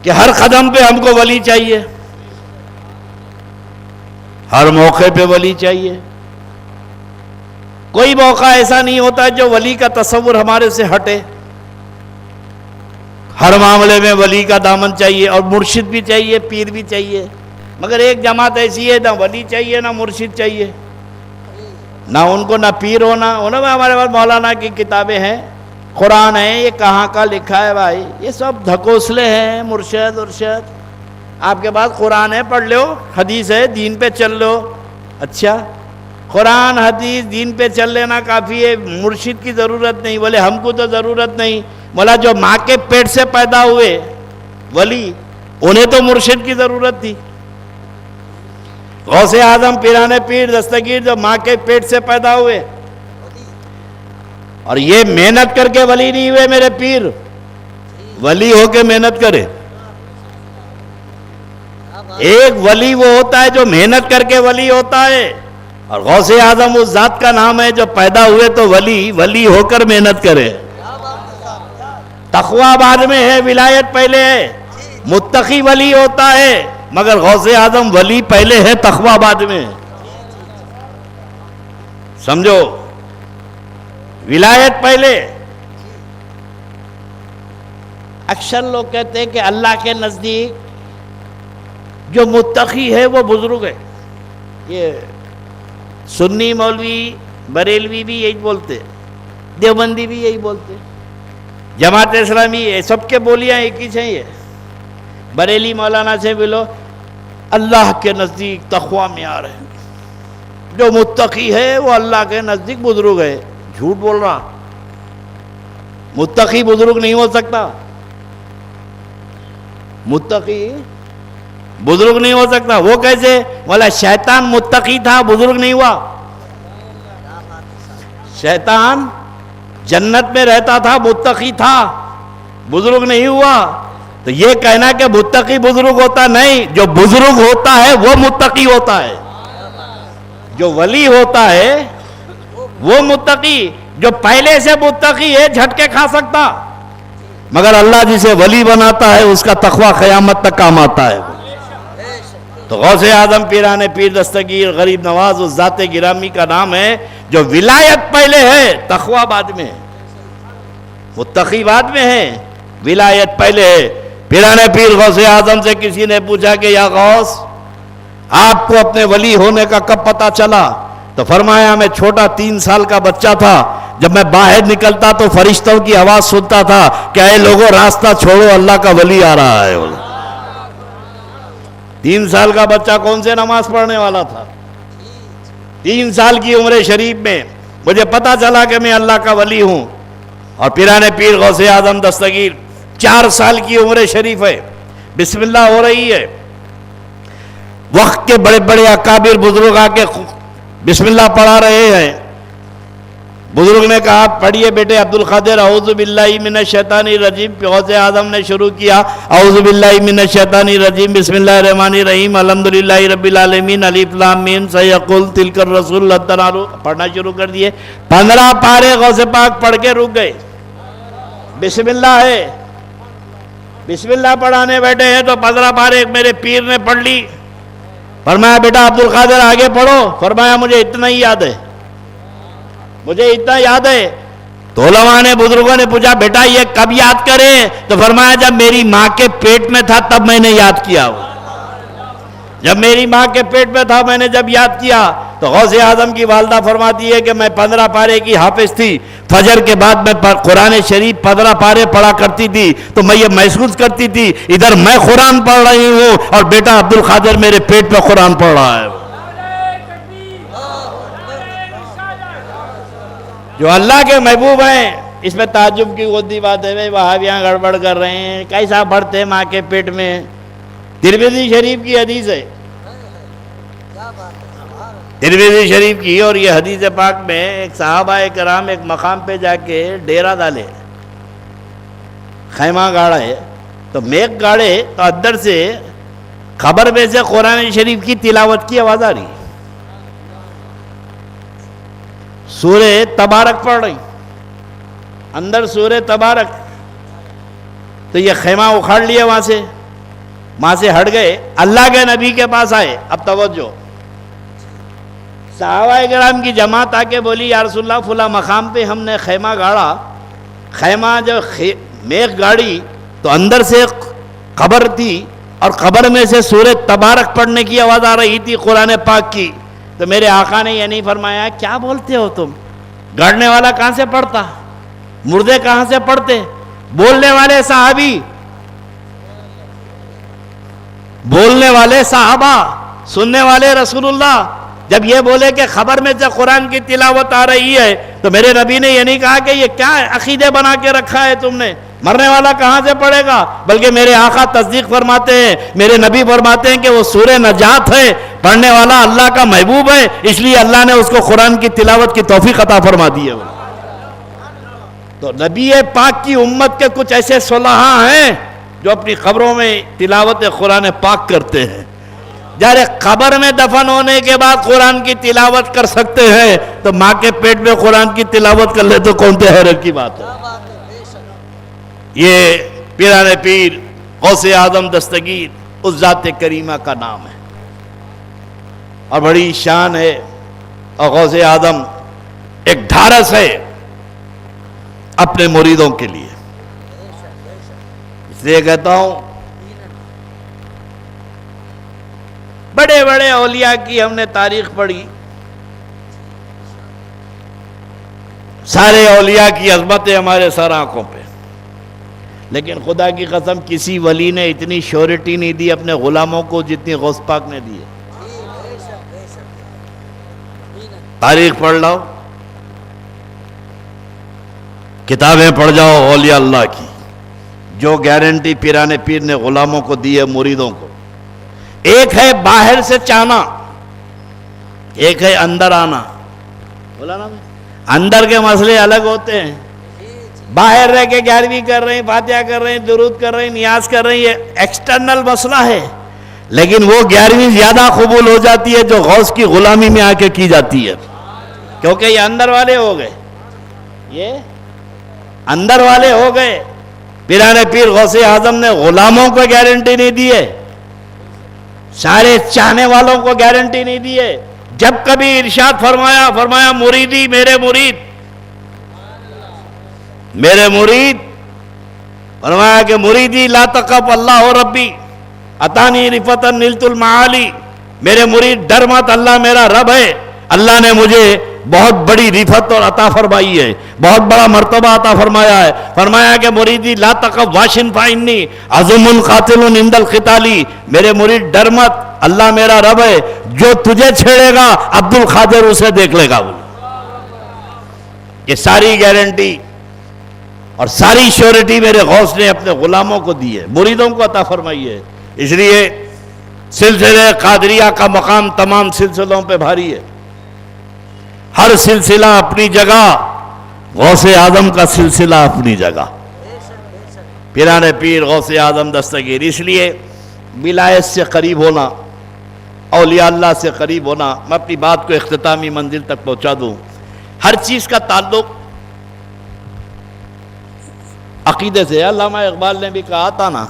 کہ ہر قدم پہ ہم کو ولی چاہیے، ہر موقع پہ ولی چاہیے. کوئی موقع ایسا نہیں ہوتا جو ولی کا تصور ہمارے سے ہٹے. ہر معاملے میں ولی کا دامن چاہیے اور مرشد بھی چاہیے، پیر بھی چاہیے. مگر ایک جماعت ایسی ہے نہ ولی چاہیے نہ مرشد چاہیے، نہ ان کو نہ پیر ہونا. ہمارے پاس مولانا کی کتابیں ہیں، قرآن ہے، یہ کہاں کا لکھا ہے بھائی؟ یہ سب دھکوسلے ہیں. مرشد آپ کے پاس قرآن ہے پڑھ لو، حدیث ہے دین پہ چل لو. اچھا قرآن حدیث دین پہ چل لینا کافی ہے، مرشد کی ضرورت نہیں. بولے ہم کو تو ضرورت نہیں. مولا جو ماں کے پیٹ سے پیدا ہوئے ولی، انہیں تو مرشد کی ضرورت تھی. غوث اعظم پیرانے پیر دستگیر جو ماں کے پیٹ سے پیدا ہوئے اور یہ محنت کر کے ولی نہیں ہوئے. میرے پیر ولی ہو کے محنت کرے. ایک ولی وہ ہوتا ہے جو محنت کر کے ولی ہوتا ہے، اور غوث اعظم اس ذات کا نام ہے جو پیدا ہوئے تو ولی ہو کر محنت کرے. تقوی بعد میں ہے، ولایت پہلے ہے. متقی ولی ہوتا ہے مگر غوث اعظم ولی پہلے ہے، تقوی بعد میں ہے. سمجھو، ولایت پہلے. اکثر لوگ کہتے ہیں کہ اللہ کے نزدیک جو متقی ہے وہ بزرگ ہے. یہ سنی مولوی بریلوی بھی یہی بولتے، دیوبندی بھی یہی بولتے، جماعت اسلامی، یہ سب کے بولیاں ایک ہی ہیں. یہ بریلی مولانا سے ملو، اللہ کے نزدیک تقوی معیار ہے، جو متقی ہے وہ اللہ کے نزدیک بزرگ ہے. جھوٹ بول رہا، متقی بزرگ نہیں ہو سکتا. متقی بزرگ نہیں ہو سکتا. وہ کیسے؟ بولا شیطان متقی تھا، بزرگ نہیں ہوا. شیطان جنت میں رہتا تھا، متقی تھا، بزرگ نہیں ہوا. تو یہ کہنا کہ متقی بزرگ ہوتا نہیں، جو بزرگ ہوتا ہے وہ متقی ہوتا ہے. جو ولی ہوتا ہے وہ متقی، جو پہلے سے متقی ہے جھٹکے کھا سکتا، مگر اللہ جسے ولی بناتا ہے اس کا تقوی قیامت تک کام آتا ہے. تو غوث اعظم پیران پیر دستگیر غریب نواز اس ذات گرامی کا نام ہے جو ولایت پہلے ہے، تقوی بعد میں ہے. متقی بعد میں ہے، ولایت پہلے ہے. پیران پیر غوث اعظم سے کسی نے پوچھا کہ یا غوث، آپ کو اپنے ولی ہونے کا کب پتا چلا؟ تو فرمایا میں چھوٹا 3 سال کا بچہ تھا، جب میں باہر نکلتا تو فرشتوں کی آواز سنتا تھا کہ اے لوگوں راستہ چھوڑو، اللہ کا ولی آ رہا ہے. 3 سال کا بچہ کون سے نماز پڑھنے والا تھا؟ 3 سال کی عمر شریف میں مجھے پتا چلا کہ میں اللہ کا ولی ہوں. اور پیران پیر غوث اعظم دستگیر 4 سال کی عمر شریف ہے، بسم اللہ ہو رہی ہے، وقت کے بڑے بڑے اکابر بزرگ آ کے بسم اللہ پڑھا رہے ہیں. بزرگ نے کہا پڑھیے بیٹے عبد القادر، اعوذ باللہ من الشیطان الرجیم. غوث اعظم نے شروع کیا، اعوذ باللہ من الشیطان الرجیم، بسم اللہ الرحمن الرحیم، الحمدللہ رب العالمین، الف لام میم، سیقول تلک الرسول لن تنالوا، پڑھنا شروع کر دیے. 15 پارے غوث پاک پڑھ کے رک گئے. بسم اللہ ہے، بسم اللہ پڑھانے بیٹھے ہیں تو 15 پارے میرے پیر نے پڑھ لی. فرمایا بیٹا عبد القادر آگے پڑھو. فرمایا مجھے اتنا ہی یاد ہے، مجھے اتنا یاد ہے. تو علماء نے بزرگوں نے پوچھا بیٹا یہ کب یاد کرے؟ تو فرمایا جب میری ماں کے پیٹ میں تھا تب میں نے یاد کیا. جب میری ماں کے پیٹ میں تھا میں نے جب یاد کیا. تو غوث اعظم کی والدہ فرماتی ہے کہ میں 15 پارے کی حافظ تھی. فجر کے بعد میں قرآن شریف 15 پارے پڑھا کرتی تھی تو میں یہ محسوس کرتی تھی ادھر میں قرآن پڑھ رہی ہوں اور بیٹا عبد القادر میرے پیٹ میں قرآن پڑھ رہا ہے. جو اللہ کے محبوب ہیں، اس میں تعجب کی غدی بات ہے، وہابیاں گڑبڑ کر رہے ہیں، کیسا پڑھتے ہیں ماں کے پیٹ میں؟ ترمذی شریف کی حدیث ہے، ترمذی شریف کی. اور یہ حدیث پاک میں ایک صحابہ کرام ایک مقام پہ جا کے ڈیرہ ڈالے، خیمہ گاڑا ہے، تو میک گاڑے تو اندر سے خبر میں سے قرآن شریف کی تلاوت کی آواز آ رہی، سورہ تبارک پڑھ رہی اندر، سورہ تبارک. تو یہ خیمہ اکھاڑ لیا، وہاں سے ہٹ گئے، اللہ کے نبی کے پاس آئے. اب توجہ، صحابہ کرام کی جماعت آ کے بولی یا رسول اللہ فلاں مقام پہ ہم نے خیمہ گاڑا، خیمہ جب میخ گاڑی تو اندر سے قبر تھی اور قبر میں سے سورہ تبارک پڑھنے کی آواز آ رہی تھی قرآن پاک کی. تو میرے آقا نے یہ نہیں فرمایا کیا بولتے ہو تم، گاڑنے والا کہاں سے پڑھتا، مردے کہاں سے پڑھتے؟ بولنے والے صحابی، بولنے والے صحابہ، سننے والے رسول اللہ جب یہ بولے کہ خبر میں سے قرآن کی تلاوت آ رہی ہے تو میرے نبی نے یہ نہیں کہا کہ یہ کیا عقیدے بنا کے رکھا ہے تم نے، مرنے والا کہاں سے پڑھے گا، بلکہ میرے آقا تصدیق فرماتے ہیں، میرے نبی فرماتے ہیں کہ وہ سورہ نجات ہے، پڑھنے والا اللہ کا محبوب ہے، اس لیے اللہ نے اس کو قرآن کی تلاوت کی توفیق عطا فرما دی ہے. تو نبی پاک کی امت کے کچھ ایسے صلحاء ہیں جو اپنی قبروں میں تلاوت قرآن پاک کرتے ہیں. جب قبر میں دفن ہونے کے بعد قرآن کی تلاوت کر سکتے ہیں تو ماں کے پیٹ میں قرآن کی تلاوت کر لے تو کون سے حیرت کی بات ہے. یہ پیران پیر غوث اعظم دستگیر اس ذات کریمہ کا نام ہے اور بڑی شان ہے، اور غوث اعظم ایک ڈھارس ہے اپنے مریدوں کے لیے۔ اس لیے کہتا ہوں بڑے بڑے اولیاء کی ہم نے تاریخ پڑھی، سارے اولیاء کی عظمتیں ہمارے سر آنکھوں پہ، لیکن خدا کی قسم کسی ولی نے اتنی شیورٹی نہیں دی اپنے غلاموں کو جتنی غوث پاک نے دی ہے۔ تاریخ پڑھ لو، کتابیں پڑھ جاؤ اولیاء اللہ کی، جو گارنٹی پیران پیر نے غلاموں کو دی ہے، مریدوں کو۔ ایک ہے باہر سے چاہنا، ایک ہے اندر آنا۔ بولا نا، اندر کے مسئلے الگ ہوتے ہیں، باہر رہ کے 11ویں کر رہے ہیں، فاتحہ کر رہے ہیں، درود کر رہے ہیں، نیاز کر رہے ہیں، یہ ایکسٹرنل مسئلہ ہے، لیکن وہ 11ویں زیادہ قبول ہو جاتی ہے جو غوث کی غلامی میں آ کے کی جاتی ہے، کیونکہ یہ اندر والے ہو گئے، یہ اندر والے ہو گئے۔ پیران پیر غوث اعظم نے غلاموں کو گارنٹی نہیں دی ہے، سارے چاہنے والوں کو گارنٹی نہیں دی ہے۔ جب کبھی ارشاد فرمایا مریدی میرے مرید، میرے مرید، فرمایا کہ مریدی لا تقف اللہ ربی اتانی رفتا نلت المعالی، میرے مرید ڈر مت، اللہ میرا رب ہے، اللہ نے مجھے بہت بڑی رفت اور عطا فرمائی ہے، بہت بڑا مرتبہ عطا فرمایا ہے۔ فرمایا کہ مریدی لا تقف واشن فائنی عظم قاتل عند القتالی، میرے مرید ڈر مت، اللہ میرا رب ہے، جو تجھے چھیڑے گا عبد القادر اسے دیکھ لے گا۔ یہ ساری گارنٹی اور ساری شیورٹی میرے غوث نے اپنے غلاموں کو دی ہے، مریدوں کو عطا فرمائی ہے۔ اس لیے سلسلہ قادریہ کا مقام تمام سلسلوں پہ بھاری ہے، ہر سلسلہ اپنی جگہ، غوث اعظم کا سلسلہ اپنی جگہ، پیران پیر غوث اعظم دستگیر۔ اس لیے ولایت سے قریب ہونا، اولیاء اللہ سے قریب ہونا۔ میں اپنی بات کو اختتامی منزل تک پہنچا دوں، ہر چیز کا تعلق عقیدے سے۔ علامہ اقبال نے بھی کہا تھا نا،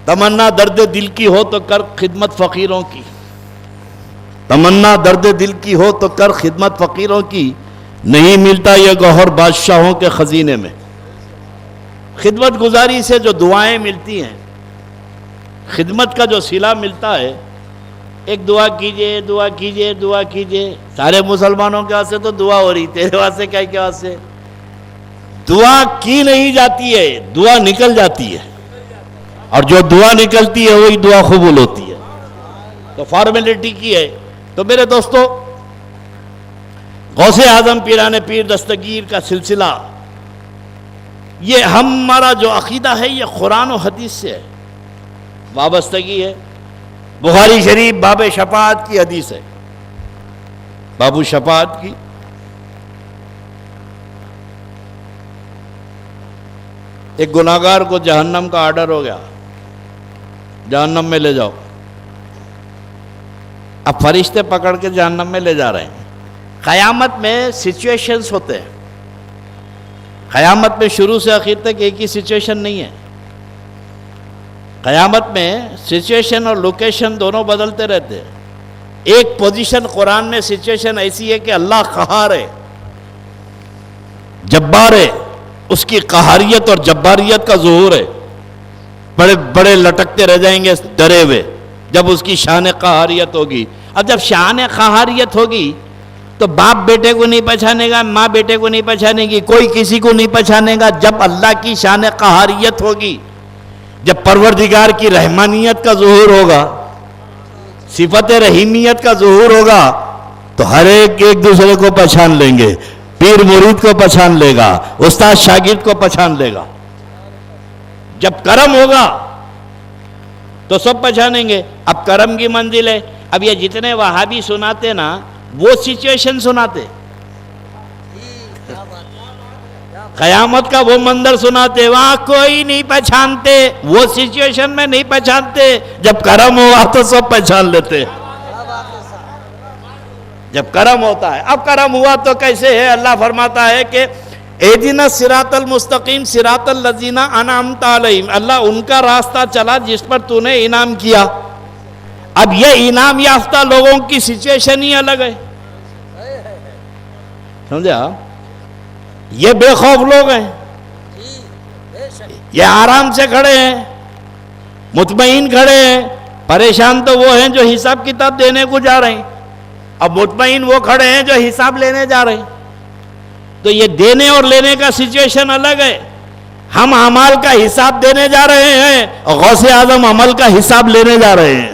تمنا درد دل کی ہو تو کر خدمت فقیروں کی، تمنا درد دل کی ہو تو کر خدمت فقیروں کی، نہیں ملتا یہ گوہر بادشاہوں کے خزینے میں۔ خدمت گزاری سے جو دعائیں ملتی ہیں، خدمت کا جو صلہ ملتا ہے، ایک دعا کیجئے دعا کیجئے دعا کیجئے، سارے مسلمانوں کے واسطے تو دعا ہو رہی، تیرے واسطے کیا کے واسطے؟ دعا کی نہیں جاتی ہے، دعا نکل جاتی ہے، اور جو دعا نکلتی ہے وہی دعا قبول ہوتی ہے، تو فارمیلٹی کی ہے۔ تو میرے دوستو، غوث اعظم پیران پیر دستگیر کا سلسلہ، یہ ہمارا جو عقیدہ ہے یہ قرآن و حدیث سے ہے، وابستگی ہے۔ بخاری شریف باب شفاعت کی حدیث ہے، باب شفاعت کی۔ ایک گناہگار کو جہنم کا آرڈر ہو گیا، جہنم میں لے جاؤ۔ اب فرشتے پکڑ کے جہنم میں لے جا رہے ہیں۔ قیامت میں سچویشنز ہوتے ہیں، قیامت میں شروع سے آخر تک ایک ہی سچویشن نہیں ہے، قیامت میں سچویشن اور لوکیشن دونوں بدلتے رہتے ہیں۔ ایک پوزیشن قرآن میں سچویشن ایسی ہے کہ اللہ قہار ہے، جبار ہے، اس کی قہاریت اور جباریت کا ظہور ہے، بڑے بڑے لٹکتے رہ جائیں گے ڈرے ہوئے جب اس کی شان قہاریت ہوگی۔ اب جب شان قہاریت ہوگی تو باپ بیٹے کو نہیں پہچانے گا، ماں بیٹے کو نہیں پہچانے گی، کوئی کسی کو نہیں پہچانے گا۔ جب اللہ کی شان قہاریت ہوگی، جب پروردگار کی رحمانیت کا ظہور ہوگا، صفت رحیمیت کا ظہور ہوگا، تو ہر ایک دوسرے کو پہچان لیں گے، پیر مرید کو پہچان لے گا، استاد شاگرد کو پہچان لے گا۔ جب کرم ہوگا تو سب پہچانیں گے۔ اب کرم کی منزل ہے، اب یہ جتنے وہابی سناتے نا، وہ سچویشن سناتے، قیامت کا وہ منظر سناتے، وہاں کوئی نہیں پہچانتے، وہ سچویشن میں نہیں پہچانتے، جب کرم ہوا تو سب پہچان لیتے، جب کرم ہوتا ہے۔ اب کرم ہوا تو کیسے ہے؟ اللہ فرماتا ہے کہ اہدنا الصراط المستقیم صراط الذین انعمت علیہم، اللہ ان کا راستہ چلا جس پر تو نے انعام کیا۔ اب یہ انعام یافتہ لوگوں کی سچویشن ہی الگ ہے، سمجھا؟ یہ بے خوف لوگ ہیں، جی بے شک یہ آرام سے کھڑے ہیں، مطمئن کھڑے ہیں۔ پریشان تو وہ ہیں جو حساب کتاب دینے کو جا رہے ہیں، اب مطمئن وہ کھڑے ہیں جو حساب لینے جا رہے ہیں۔ تو یہ دینے اور لینے کا سچویشن الگ ہے۔ ہم اعمال کا حساب دینے جا رہے ہیں اور غوث اعظم عمل کا حساب لینے جا رہے ہیں۔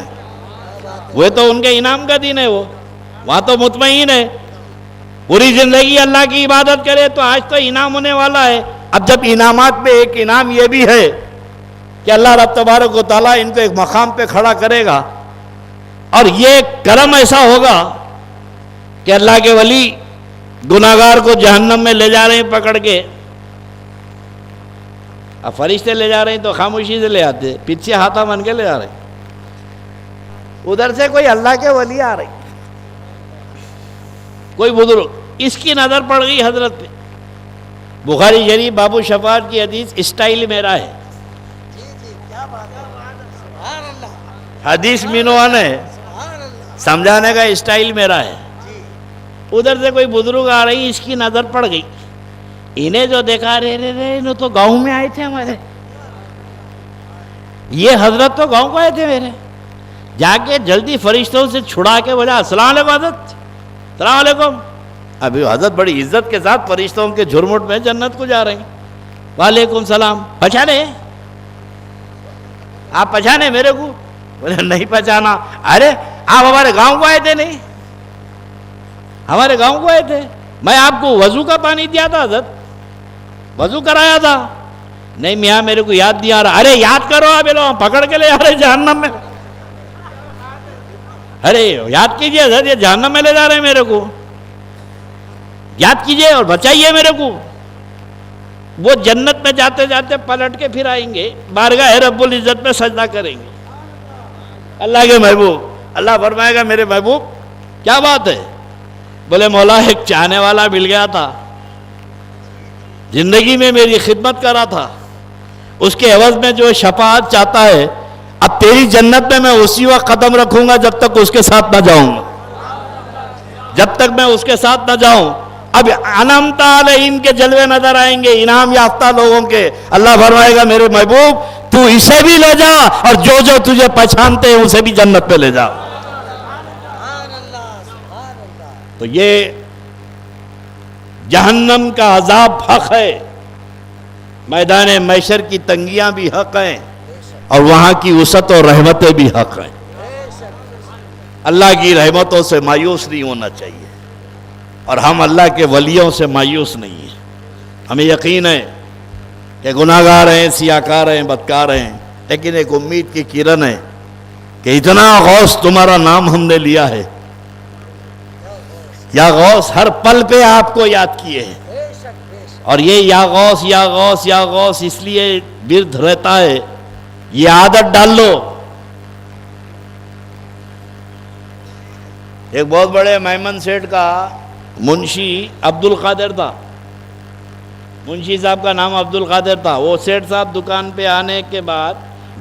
وہ تو ان کے انعام کا دن ہے، وہ وہاں تو مطمئن ہے، پوری زندگی اللہ کی عبادت کرے تو آج تو انعام ہونے والا ہے۔ اب جب انعامات میں ایک انعام یہ بھی ہے کہ اللہ رب تبارک و تعالیٰ ان کو ایک مقام پہ کھڑا کرے گا، اور یہ کرم ایسا ہوگا کہ اللہ کے ولی گناہگار کو جہنم میں لے جا رہے ہیں پکڑ کے۔ اب فرشتے لے جا رہے ہیں تو خاموشی سے لے آتے، پیچھے ہاتھا بن کے لے جا رہے ہیں۔ ادھر سے کوئی اللہ کے ولی آ رہے، کوئی بزرگ، اس کی نظر پڑ گئی حضرت پہ۔ بخاری شریف باب الشفاعت کی حدیث اسٹائل میرا ہے، جی جی کیا بات ہے، سبحان اللہ حدیث مینوان ہے، سبحان اللہ سمجھانے کا اسٹائل میرا ہے۔ جی ادھر سے کوئی بزرگ آ رہی، اس کی نظر پڑ گئی، انہیں جو دیکھا رے انہوں تو گاؤں میں آئے تھے ہمارے، یہ حضرت تو گاؤں کو آئے تھے میرے، جا کے جلدی فرشتوں سے چھڑا کے بولا السلام علیکم حضرت، السلام علیکم۔ ابھی حضرت بڑی عزت کے ساتھ فرشتوں کے جھرمٹ میں جنت کو جا رہے ہیں۔ وعلیکم السلام، پہچانے آپ؟ پہچانے میرے کو؟ بولے نہیں پہچانا۔ ارے آپ ہمارے گاؤں کو آئے تھے؟ نہیں ہمارے گاؤں کو آئے تھے، میں آپ کو وضو کا پانی دیا تھا حضرت، وضو کرایا تھا۔ نہیں میاں میرے کو یاد نہیں آ رہا۔ ارے یاد کرو، آپ لوگ پکڑ کے لے آ رہے جہنم میں۔ ارے یاد کیجئے حضرت، یہ جہنم میں لے جا رہے ہیں میرے کو، یاد کیجئے اور بچائیے میرے کو۔ وہ جنت میں جاتے جاتے پلٹ کے پھر آئیں گے، بارگاہ رب العزت میں سجدہ کریں گے۔ اللہ کے محبوب، اللہ فرمائے گا میرے محبوب کیا بات ہے؟ بولے مولا ایک چاہنے والا مل گیا تھا، زندگی میں میری خدمت کرا تھا، اس کے عوض میں جو شفاعت چاہتا ہے، اب تیری جنت میں اسی وقت قدم رکھوں گا جب تک اس کے ساتھ نہ جاؤں، جب تک میں اس کے ساتھ نہ جاؤں۔ اب انعمت علیہم کے جلوے نظر آئیں گے انعام یافتہ لوگوں کے۔ اللہ فرمائے گا میرے محبوب تو اسے بھی لے جا، اور جو جو تجھے پہچانتے ہیں اسے بھی جنت پہ لے جا۔ سبحان اللہ سبحان اللہ تو یہ جہنم کا عذاب حق ہے، میدان محشر کی تنگیاں بھی حق ہیں، اور وہاں کی وسعت اور رحمتیں بھی حق ہیں۔ بے شک اللہ کی رحمتوں سے مایوس نہیں ہونا چاہیے، اور ہم اللہ کے ولیوں سے مایوس نہیں ہیں۔ ہمیں یقین ہے کہ گناہگار ہیں، سیاکار ہیں، بدکار ہیں، لیکن ایک امید کی کرن ہے کہ اتنا غوث تمہارا نام ہم نے لیا ہے، یا غوث ہر پل پہ آپ کو یاد کیے ہیں، بے شک بے شک اور یہ یا غوث یا غوث یا غوث اس لیے ورد رہتا ہے، یہ عادت ڈال لو۔ ایک بہت بڑے میمن سیٹھ کا منشی عبد القادر تھا، منشی صاحب کا نام عبد القادر تھا۔ وہ سیٹھ صاحب دکان پہ آنے کے بعد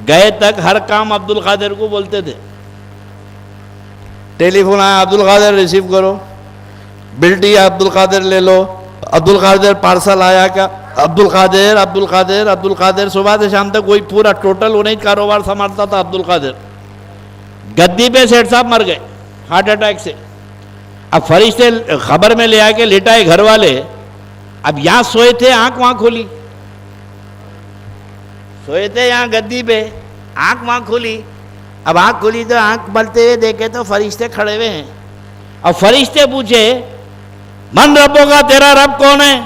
گئے تک ہر کام عبد القادر کو بولتے تھے۔ ٹیلی فون آیا عبد القادر ریسیو کرو، بلٹی عبد القادر لے لو، عبد القادر پارسل آیا کیا، عبد القادر عبد القادر عبد القادر، صبح سے شام تک وہی پورا ٹوٹل انہیں کاروبار سنبھالتا تھا عبد القادر۔ گدی پہ سیٹھ صاحب مر گئے ہارٹ اٹیک سے۔ اب فرشتے خبر میں لے آ کے لٹائے گھر والے، اب یہاں سوئے تھے آنکھ وہاں کھولی، سوئے تھے یہاں گدی پہ، آنکھ وہاں کھولی۔ اب آنکھ کھولی تو آنکھ ملتے ہوئے دیکھے تو فرشتے کھڑے ہوئے ہیں۔ اب فرشتے پوچھے من ربوں کا، تیرا رب کون ہے؟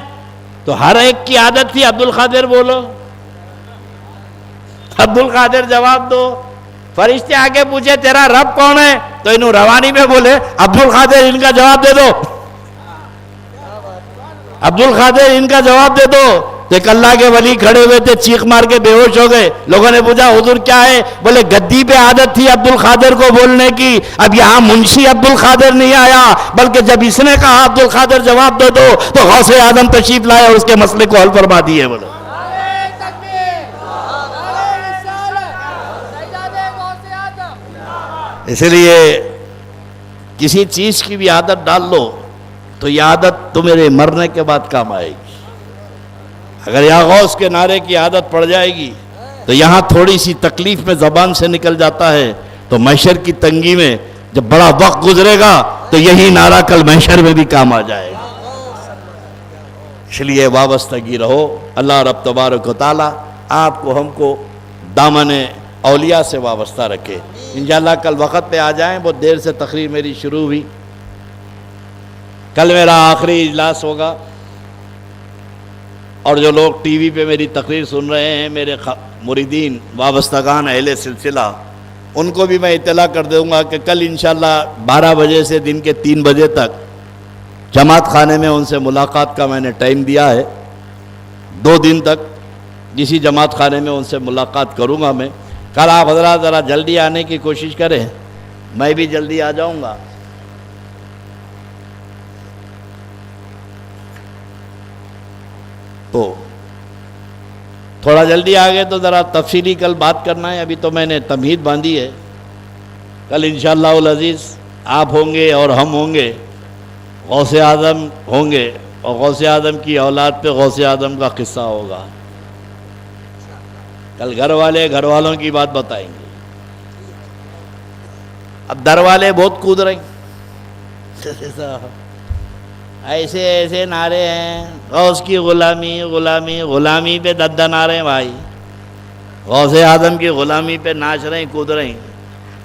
تو ہر ایک کی عادت تھی عبد القادر بولو، عبد القادر جواب دو۔ فرشتے آگے پوچھے تیرا رب کون ہے؟ تو انہوں روانی میں بولے عبد القادر ان کا جواب دے دو، عبد القادر ان کا جواب دے دو۔ تو ایک اللہ کے ولی کھڑے ہوئے تھے, چیخ مار کے بے ہوش ہو گئے. لوگوں نے پوچھا حضور کیا ہے؟ بولے گدی پہ عادت تھی عبد القادر کو بولنے کی, اب یہاں منشی عبد القادر نہیں آیا, بلکہ جب اس نے کہا عبد القادر جواب دے دو تو غوث اعظم تشریف لائے اور اس کے مسئلے کو حل فرما دیے. بولے اسی لیے کسی چیز کی بھی عادت ڈال لو تو یہ عادت تمہارے مرنے کے بعد کام آئے گی. اگر یا غوث کے نعرے کی عادت پڑ جائے گی تو یہاں تھوڑی سی تکلیف میں زبان سے نکل جاتا ہے, تو محشر کی تنگی میں جب بڑا وقت گزرے گا تو یہی نعرہ کل محشر میں بھی کام آ جائے گا. اس لیے وابستگی رہو. اللہ رب تبارک و تعالی آپ کو ہم کو دامن اولیاء سے وابستہ رکھے. انشاءاللہ کل وقت پہ آ جائیں. بہت دیر سے تقریر میری شروع ہوئی. کل میرا آخری اجلاس ہوگا, اور جو لوگ ٹی وی پہ میری تقریر سن رہے ہیں, میرے مریدین وابستگان اہل سلسلہ, ان کو بھی میں اطلاع کر دوں گا کہ کل انشاءاللہ 12 بجے سے دن کے 3 بجے تک جماعت خانے میں ان سے ملاقات کا میں نے ٹائم دیا ہے. 2 دن تک جسی جماعت خانے میں ان سے ملاقات کروں گا میں. کل آپ حضرات ذرا جلدی آنے کی کوشش کریں, میں بھی جلدی آ جاؤں گا. تو تھوڑا جلدی آ گئے تو ذرا تفصیلی کل بات کرنا ہے. ابھی تو میں نے تمہید باندھی ہے. کل انشاءاللہ العزیز آپ ہوں گے اور ہم ہوں گے, غوث اعظم ہوں گے, اور غوث اعظم کی اولاد پہ غوث اعظم کا قصہ ہوگا. کل گھر والوں کی بات بتائیں گے. اب در والے بہت کود رہے ہیں, ایسے ایسے نعرے ہیں, غوث کی غلامی غلامی غلامی پہ ددہ نعرے ہیں بھائی. غوث اعظم کی غلامی پہ ناچ رہے ہیں, کود رہے ہیں.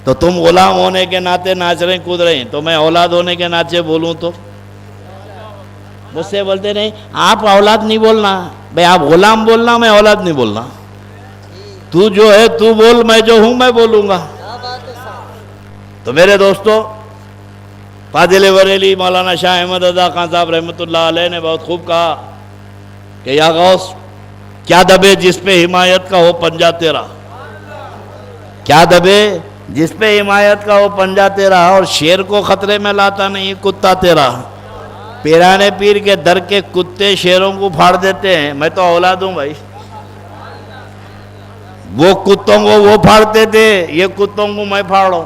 تو تم غلام ہونے کے ناطے ناچ رہے ہیں, کود رہے ہیں, تو میں اولاد ہونے کے ناطے بولوں تو مجھ سے بولتے نہیں آپ اولاد نہیں بولنا بھائی, آپ غلام بولنا, میں اولاد نہیں بولنا. تو جو ہے تو بول, میں جو ہوں میں بولوں گا. تو میرے دوستو, فاضل بریلی مولانا شاہ احمد رضا خان صاحب رحمۃ اللہ علیہ نے بہت خوب کہا کہ یا غوث کیا دبے جس پہ حمایت کا ہو پنجہ تیرا, کیا دبے جس پہ حمایت کا ہو پنجہ تیرا, اور شیر کو خطرے میں لاتا نہیں کتا تیرا. پیرانے پیر کے در کے کتے شیروں کو پھاڑ دیتے ہیں, میں تو اولاد ہوں بھائی. وہ کتوں کو وہ پھاڑتے تھے, یہ کتوں کو میں پھاڑوں.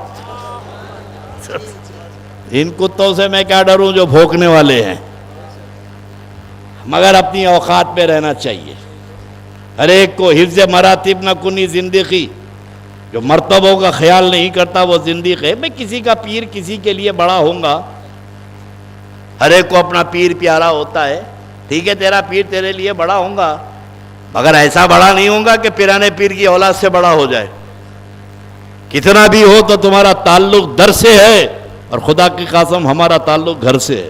ان کتوں سے میں کیا ڈروں جو بھونکنے والے ہیں. مگر اپنی اوقات پہ رہنا چاہیے. ہر ایک کو حفظ مراتب نہ کنی زندگی, جو مرتبوں کا خیال نہیں کرتا وہ زندگی ہے. میں کسی کا پیر کسی کے لیے بڑا ہوں گا, ہر ایک کو اپنا پیر پیارا ہوتا ہے. ٹھیک ہے, تیرا پیر تیرے لیے بڑا ہوں گا, مگر ایسا بڑا نہیں ہوں گا کہ پیرانے پیر کی اولاد سے بڑا ہو جائے. کتنا بھی ہو تو تمہارا تعلق در سے ہے, اور خدا کی قسم ہمارا تعلق گھر سے ہے.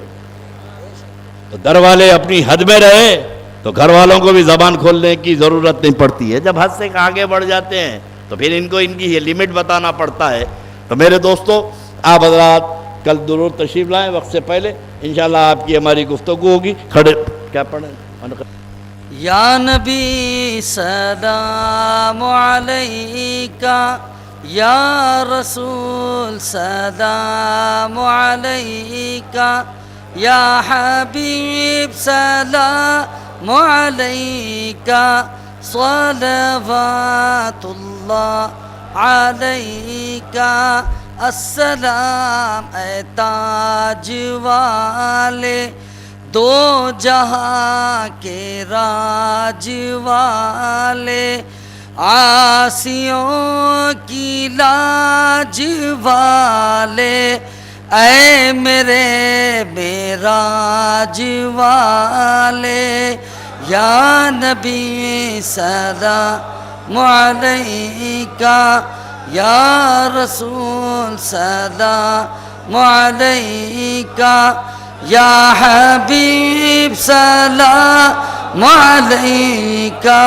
تو در والے اپنی حد میں رہے تو گھر والوں کو بھی زبان کھولنے کی ضرورت نہیں پڑتی ہے. جب حد سے آگے بڑھ جاتے ہیں تو پھر ان کو ان کی یہ لمٹ بتانا پڑتا ہے. تو میرے دوستو, آپ حضرات کل ضرور تشریف لائیں وقت سے پہلے. انشاءاللہ آپ کی ہماری گفتگو ہوگی. کھڑے کیا پڑھیں, یا نبی سلام علیکہ, یا رسول سلام علیکہ, یا حبیب سلام علیکہ, صلوات اللہ علیکہ. السلام اے تاج والے, دو جہاں کے راج والے, عاصیوں کی لاج والے, اے میرے معراج والے. یا نبی سلام علیکہ, یا رسول سلام علیکہ, یا حبیب سلام علیکہ.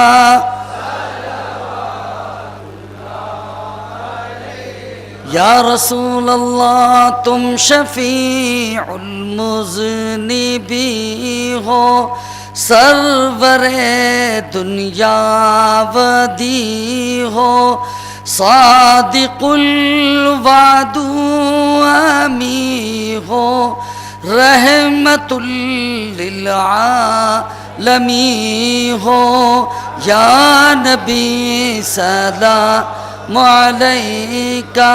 یا رسول اللہ تم شفیع المذنبی ہو، سرور دنیا و دی ہو، صادق الوعد امی ہو، رحمت للعالمین ہو، یا نبی سلام علیکہ،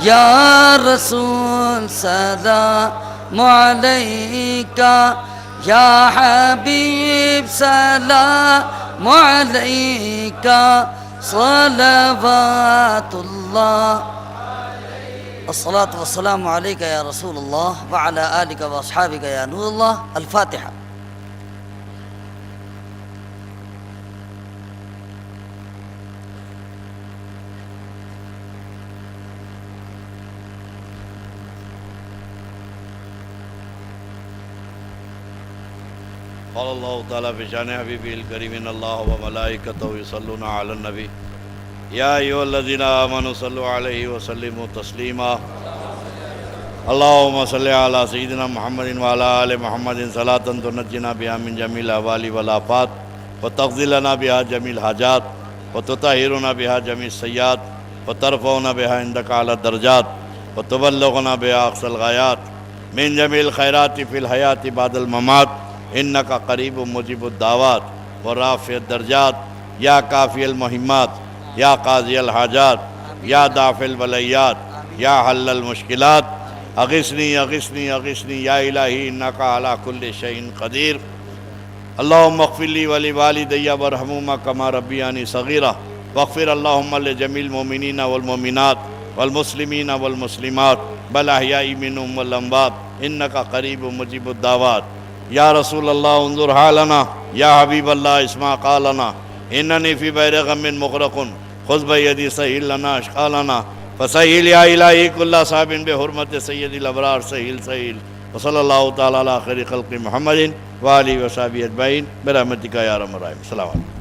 یا رسول سلام علیکہ، یا حبیب سلام علیکہ، صلوات اللہ الصلاة والسلام علیکہ یا رسول اللہ وعلی آلکہ واصحابکہ یا نور اللہ۔ الفاتحہ۔ قال اللہ تعالیٰ فی شان حبیبہ الکریم ان اللہ و ملائکتہ یصلون علی النبی یا ایھا الذین آمنوا صلوا علیہ وسلموا تسلیما اللہم صلی علی سیدنا محمد وعلی آل محمد صلاۃ تنجینا بہا من جمیع الاحوال والآفات وتقضی لنا بہا جمیع الحاجات وتطہرنا بہا جمیع السیئات وترفعنا بہا عندک اعلی الدرجات وتبلغنا بہا اقصی الغایات من جمیع الخیرات فی الحیاۃ بعد الممات انکا قریب مجیب الدعوات ورافع الدرجات یا کافی المہمات یا قاضی الحاجات یا دافع البلیات یا حل المشکلات اغثنی اغثنی اغثنی یا الہی انکا علی کل شیء قدیر اللہم اغفر لی ولوالدی وارحمہما کما ربیانی صغیرہ واغفر اللہم لجمیع المؤمنین والمؤمنات والمسلمین والمسلمات بالاحیاء منہم والاموات انکا قریب مجیب الدعوات یا رسول اللہ انظر حالنا یا حبیب اللہ اسمع قالنا اننی فی بحر غم مغرق خذ بیدی سہیل لنا اشقالنا فسہیل یا الہی کل صاحب بحرمت سید الابرار سہیل سہیل وصلی اللہ تعالی علی خیر خلق محمد وآلہ وصحبہ اجمعین برحمتک یا ارحم الراحمین۔ السلام علیکم۔